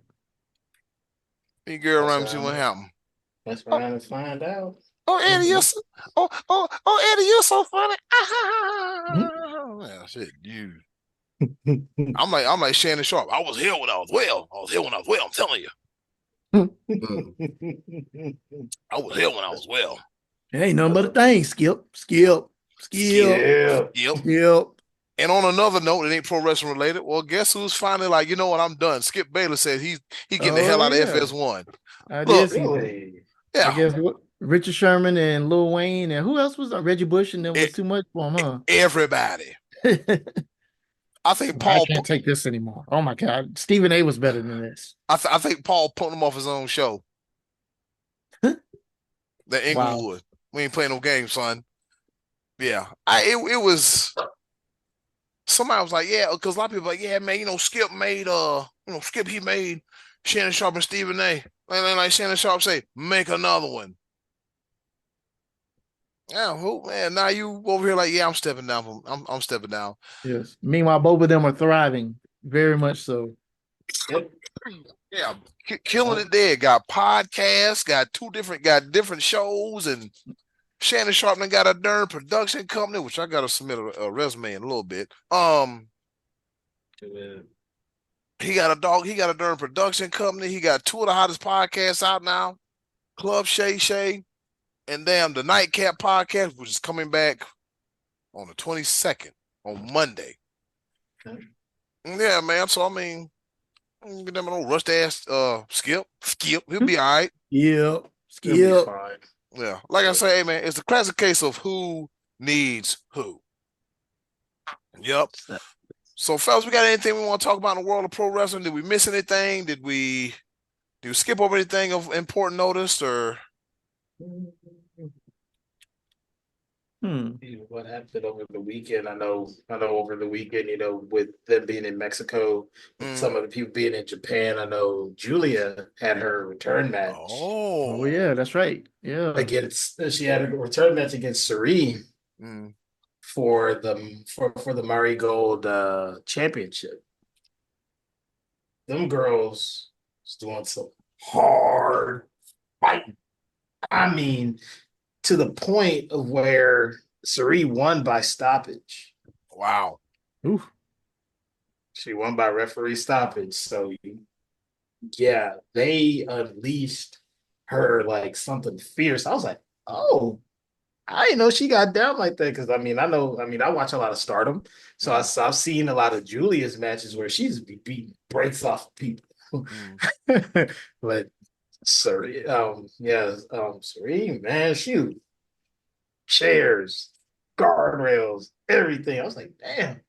Be your girl Mess around me, see what around, happen. mess Oh, around and find out. oh, Eddie, you're so, Eddie, you're so funny. Yeah, shit, you. I'm like Shannon Sharp. I was here when I was well. I was here when I was well. I'm telling you. Mm. I was here when I was well. It ain't nothing but a thing. Skip, skip, skip, Skip. Yep. skip. And on another note, it ain't pro wrestling related. Well, guess who's finally like, you know what? I'm done. Skip Bayless said he getting the Oh hell out of yeah, FS1. I did Look, see that. Really? I yeah, guess Richard Sherman and Lil Wayne and who else was Reggie Bush and them e- was too much for him, everybody. huh? I think I Paul. can't take this anymore. Oh my God, Stephen A was better than this. I think Paul put him off his own show. The Wow. Inglewood. We ain't playing no games, son. Yeah, it was. Somebody was like, yeah, because a lot of people like, yeah, man, Skip made Skip he made Shannon Sharp and Stephen A. Like Shannon Sharp say, make another one. Yeah, who man? Now you over here like, yeah, I'm stepping down I'm stepping down. Yes. Meanwhile, both of them are thriving, very much so. Yep. Yeah, killing it there. Got podcasts, got different shows, and Shannon Sharpman got a darn production company, which I gotta submit a resume in a little bit. He got a darn production company. He got two of the hottest podcasts out now. Club Shay Shay and damn the Nightcap podcast, which is coming back on the 22nd on Monday. Yeah, man. So I mean, get them an rust ass Skip. He'll be all right. Yep. It'll be Skip. fine. Yeah. Like I say, hey man, it's the classic case of who needs who. Yep. So fellas, we got anything we want to talk about in the world of pro wrestling? Did we miss anything? Did we skip over anything of important notice or Hmm. What happened over the weekend? I know over the weekend, with them being in Mexico, with mm, some of the people being in Japan, I know Julia had her return match Oh oh yeah, that's right. Yeah. she had a return match against Serene mm, for the Murray Gold championship. Them girls was doing some hard fighting. I mean, to the point of where Serene won by stoppage. wow. Oof. She won by referee stoppage. So yeah, they unleashed her like something fierce. I was like, oh, I didn't know she got down like that. Cause I watch a lot of Stardom. So Mm, I've seen a lot of Julia's matches where she's beating breaks off people. mm. But Serene, man, shoot, chairs, guardrails, everything. I was like, damn,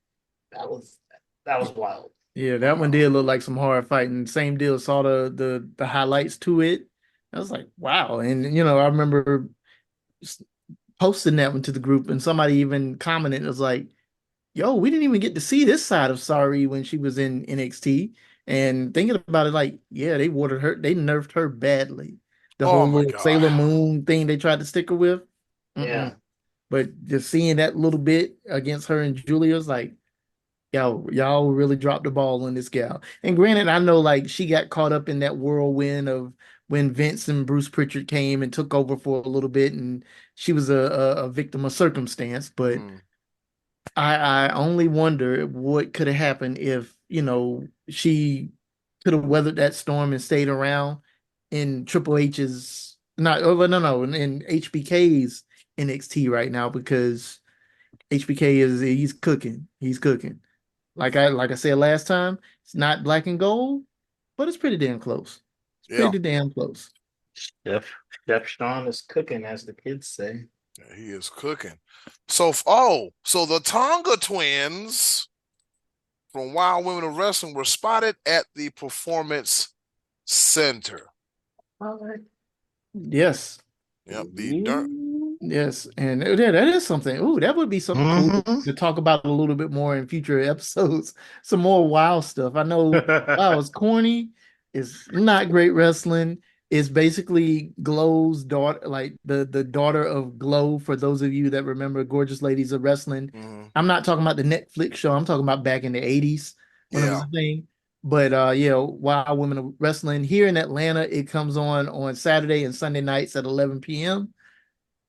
that was that was wild. Yeah, that one Wow. did look like some hard fighting. Same deal. Saw the highlights to it. I was like, wow. And I remember posting that one to the group, and somebody even commented, it was like, yo, we didn't even get to see this side of Sorry when she was in NXT. And thinking about it, like, yeah, they nerfed her badly. The Oh whole my little God. Sailor Moon thing they tried to stick her with. Mm-mm. Yeah. But just seeing that little bit against her and Julia was like, y'all really dropped the ball on this gal. And granted, I know like she got caught up in that whirlwind of when Vince and Bruce Pritchard came and took over for a little bit, and she was a victim of circumstance. But Mm, I only wonder what could have happened if she could have weathered that storm and stayed around in Triple H's not oh no in HBK's NXT right now because HBK he's cooking. He's cooking. Like I said last time, it's not black and gold, but it's pretty damn close. It's Yeah, pretty damn close. Chef Chef Sean is cooking, as the kids say. he is cooking. So, so the Tonga twins from Wild Women of Wrestling were spotted at the Performance Center. All right. Yes. Yep, Yes, and yeah, that is something. Ooh, that would be something cool to talk about a little bit more in future episodes. Some more WoW stuff. I know WoW is corny. It's not great wrestling. It's basically Glow's daughter, like the daughter of Glow. For those of you that remember Gorgeous Ladies of Wrestling, I'm not talking about the Netflix show. I'm talking about back in the '80s when it was Yeah. a thing. But yeah, WoW Women of Wrestling here in Atlanta, it comes on Saturday and Sunday nights at 11 p.m.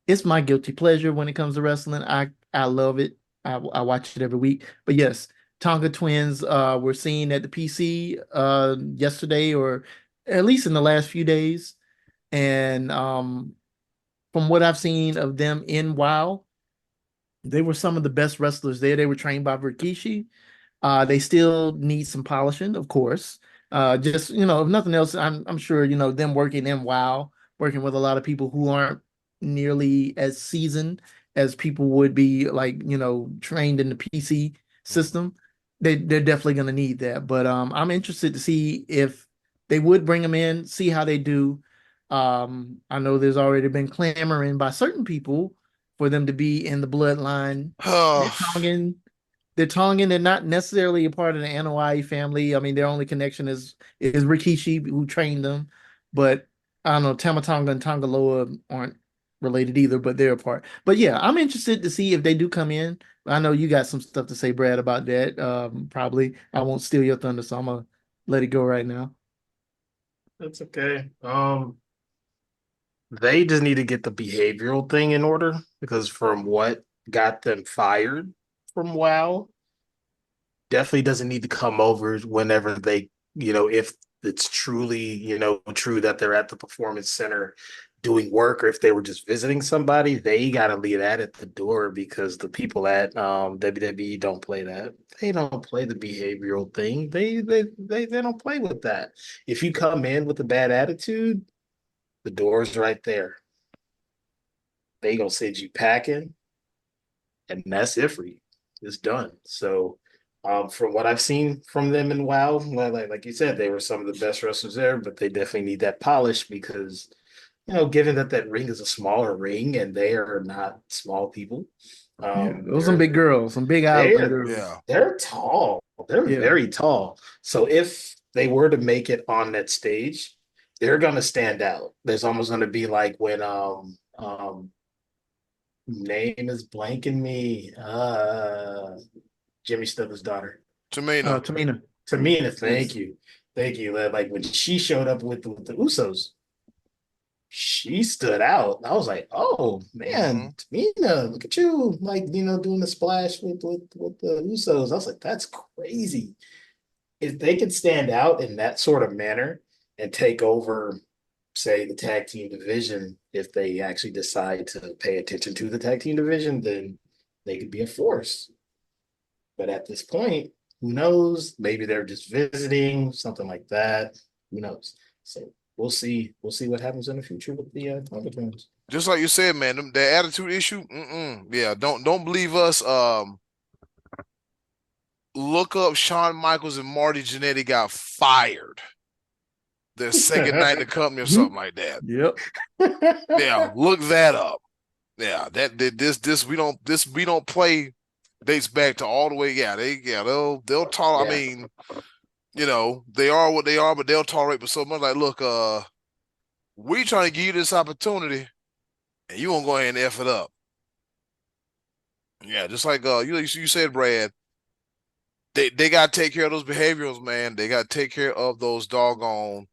It's my guilty pleasure when it comes to wrestling. I love it. I watch it every week. But yes, Tonga Twins were seen at the PC yesterday or at least in the last few days. And from what I've seen of them in WoW, they were some of the best wrestlers there. They were trained by Rikishi. They still need some polishing, of course. Just if nothing else, I'm sure them working in WoW, working with a lot of people who aren't nearly as seasoned as people would be, like trained in the PC system. They're definitely going to need that. But I'm interested to see if they would bring them in, see how they do. I know there's already been clamoring by certain people for them to be in the bloodline. They're Tongan. They're Tongan. They're not necessarily a part of the Anoa'i family. I mean, their only connection is Rikishi, who trained them. But I don't know, Tamatonga and Tongaloa aren't related either, but they're a part. But yeah, I'm interested to see if they do come in. I know you got some stuff to say, Brad, about that. Probably I won't steal your thunder, so I'm gonna let it go right now. That's okay. They just need to get the behavioral thing in order because from what got them fired from WoW, definitely doesn't need to come over whenever they, if it's truly, true that they're at the performance center doing work, or if they were just visiting somebody, they got to leave that at the door because the people at WWE don't play that. They don't play the behavioral thing. They don't play with that. If you come in with a bad attitude, the door's right there. They gonna send you packing, and that's it for you. It's done. So, from what I've seen from them in WoW, like you said, they were some of the best wrestlers there, but they definitely need that polish because, given that that ring is a smaller ring and they are not small people, Yeah, those some big girls, some big island they're girls. Yeah. they're tall. They're Yeah, very tall. So if they were to make it on that stage, they're gonna stand out. There's almost gonna be like when name is blanking me. Jimmy Snuka's daughter. Tamina. Tamina. Tamina, Yes. thank you. Thank you. Like when she showed up with the Usos, she stood out. I was like, oh man, Tamina, look at you, like, doing the splash with the Usos. I was like, that's crazy. If they could stand out in that sort of manner and take over, say, the tag team division, if they actually decide to pay attention to the tag team division, then they could be a force. But at this point, who knows? Maybe they're just visiting, something like that. Who knows? So we'll see. We'll see what happens in the future with the Tonga Twins. Just like you said, man, the attitude issue. Yeah, don't believe us. Look up Shawn Michaels and Marty Jannetty got fired their second night in the company or something like that. Yep. Yeah, look that up. Yeah, this we don't play dates back to all the way. Yeah, they'll tolerate. Yeah. I mean, they are what they are, but they'll tolerate for so much. Like, look, we trying to give you this opportunity, and you won't go ahead and f it up. Yeah, just like you said, Brad. They got to take care of those behaviorals, man. They got to take care of those doggone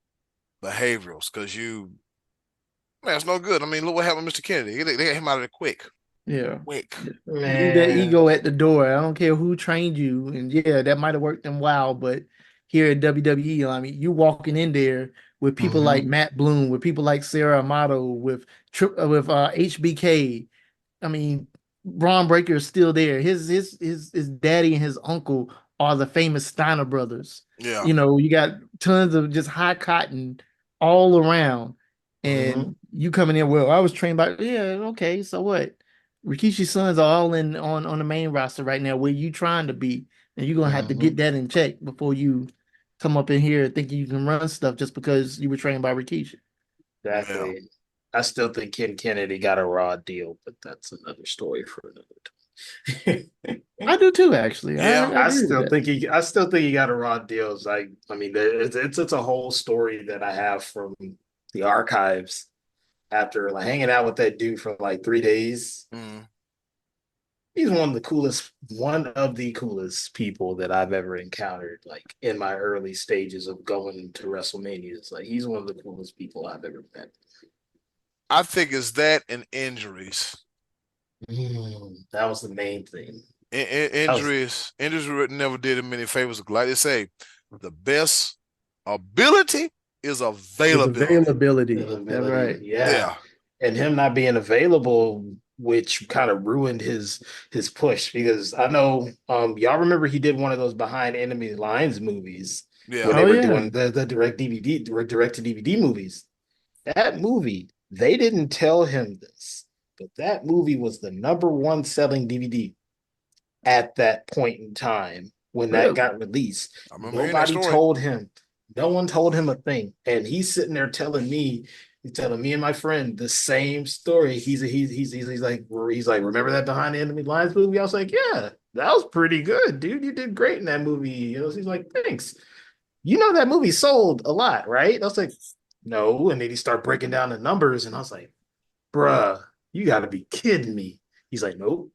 behaviorals because man, it's no good. I mean, look what happened to Mr. Kennedy. They got him out of there quick. Yeah. Quick. Leave that Man. ego at the door. I don't care who trained you. And yeah, that might have worked in WoW, but here at WWE. I mean, you walking in there with people like Matt Bloom, with people like Sarah Amato, with HBK. I mean, Braun Breaker is still there. His daddy and his uncle are the famous Steiner brothers. Yeah. You got tons of just high cotton all around, and you coming in. Well, I was trained by okay, so what? Rikishi's sons are all in on the main roster right now. Where you trying to be, and you're gonna have to get that in check before you come up in here thinking you can run stuff just because you were trained by Rikishi. Exactly. Yeah. I still think Ken Kennedy got a raw deal, but that's another story for another time. I do too, actually. Yeah, I still think he got a raw deal. It's like, I mean, it's a whole story that I have from the archives after like hanging out with that dude for like 3 days. He's one of the coolest people that I've ever encountered, like in my early stages of going to WrestleMania. It's like he's one of the coolest people I've ever met. I think it's that and injuries. That was the main thing. Injuries never did him any favors. Like they say, the best ability is availability. That's right. Yeah. And him not being available, which kind of ruined his push, because I know y'all remember he did one of those Behind Enemy Lines movies when they were doing the direct to DVD movies. That movie, they didn't tell him this, but that movie was the #1 selling DVD at that point in time when that got released. Nobody told him. No one told him a thing. And he's sitting there telling me and my friend the same story. He's like, remember that Behind the Enemy Lines movie? I was like, yeah, that was pretty good, dude. You did great in that movie. He's like, thanks. You know that movie sold a lot, right? I was like, no. And then he started breaking down the numbers, and I was like, bruh, you got to be kidding me. He's like, nope.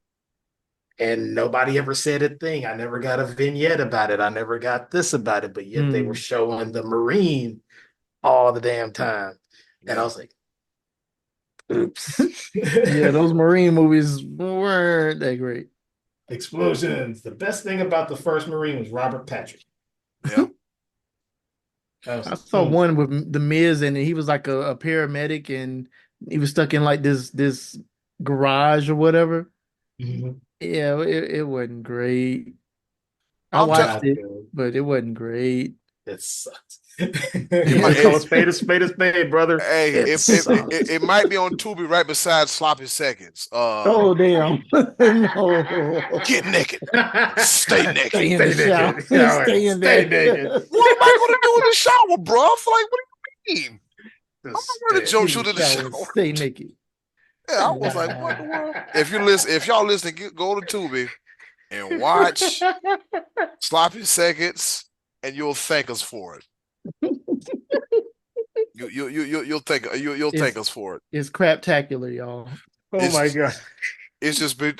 And nobody ever said a thing. I never got a vignette about it. I never got this about it. But yet they were showing the Marine all the damn time. And I was like, oops. Yeah, those Marine movies weren't that great. Explosions. The best thing about the first Marine was Robert Patrick. Yeah. I saw one with the Miz, and he was like a paramedic, and he was stuck in like this garage or whatever. Yeah, it wasn't great. I watched it, but it wasn't great. It sucked. You might call a spade, brother. Hey, it might be on Tubi right beside Sloppy Seconds. Oh damn! No. Get naked. Stay naked. Stay in the shower. Stay naked. What am I gonna do in the shower, bro? Like, what do you mean? I'm not gonna jump shoot in the shower. Stay naked. Yeah, I was like, what in the world? If y'all listen, go to Tubi and watch Sloppy Seconds, and you'll thank us for it. You'll thank us for it. It's craptacular, y'all. My god! It's just been.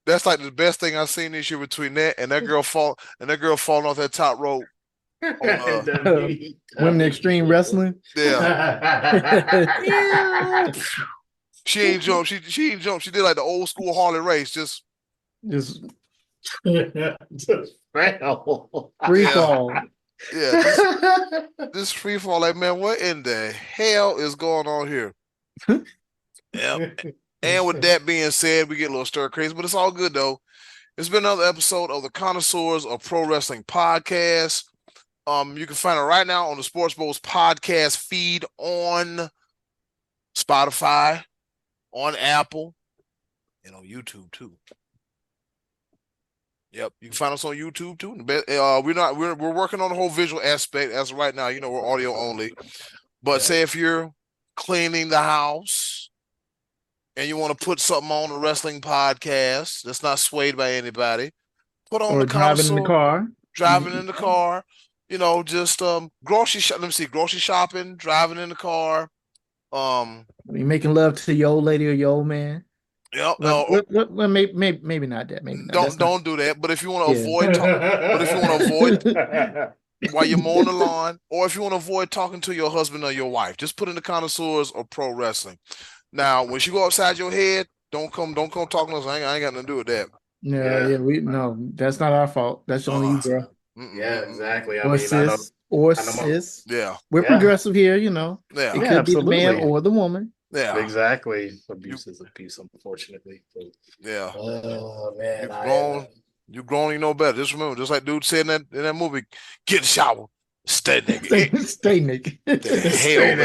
That's like the best thing I've seen this year between that and that girl falling off that top rope. Women Extreme Wrestling. Yeah. She ain't jump. She ain't jump. She did like the old school Harley race. Just free fall. Yeah, this free fall. Like, man, what in the hell is going on here? Yeah. And with that being said, we get a little stir crazy, but it's all good though. It's been another episode of the Connoisseurs of Pro Wrestling podcast. You can find it right now on the Sports Bowls podcast feed on Spotify, on Apple, and on YouTube too. Yep, you can find us on YouTube too. We're working on the whole visual aspect as of right now. We're audio only. But say if you're cleaning the house and you want to put something on a wrestling podcast that's not swayed by anybody, put on or the driving in the car. Driving in the car. Just grocery shopping, driving in the car. You making love to your old lady or your old man. Yeah, well, maybe not that. Maybe not. Don't do that. But if you want to avoid, while you're mowing the lawn, or if you want to avoid talking to your husband or your wife, just put in the Connoisseurs of Pro Wrestling. Now, when you go upside your head, don't come talking to us. I ain't got nothing to do with that. No, no, that's not our fault. That's only you, bro. Yeah, exactly. I or mean, I know, sis, or I know my, sis. Yeah, We're yeah, progressive here, you know. yeah, It yeah, could be the man absolutely. or the woman. yeah. Exactly. You, Abuse is abuse, unfortunately. yeah. Oh man, You've grown. You've grown. You know better. Just remember, just like dude said in that movie, get in the shower, stay naked. Stay naked. The hell, stay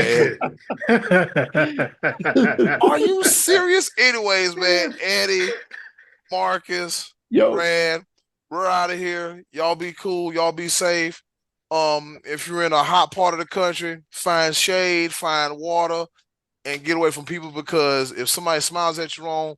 man. naked. Are you serious? Anyways, man, Eddie, Marcus, Yo, Brad, we're out of here. Y'all be cool. Y'all be safe. If you're in a hot part of the country, find shade, find water, and get away from people because if somebody smiles at you wrong,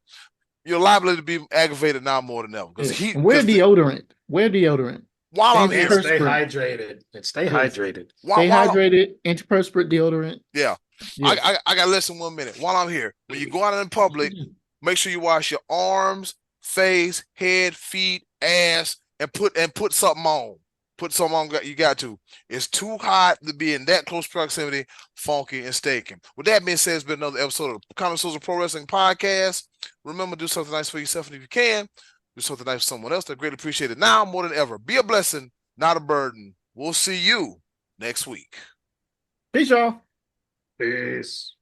you're liable to be aggravated now more than ever. Because yeah. And wear deodorant. Wear deodorant. while I'm And here, stay Antiperspirant. hydrated. And stay Yes. hydrated. Stay while hydrated. Antiperspirant deodorant. yeah, Yes. I got less than 1 minute. While I'm here, when you go out in public, make sure you wash your arms, face, head, feet, ass, and put something on. Put something on. You got to. It's too hot to be in that close proximity, funky and staking. With that being said, it's been another episode of the Common Souls of Pro Wrestling Podcast. Remember, do something nice for yourself, and if you can, do something nice for someone else. They're greatly appreciated now more than ever. Be a blessing, not a burden. We'll see you next week. Peace, y'all. Peace.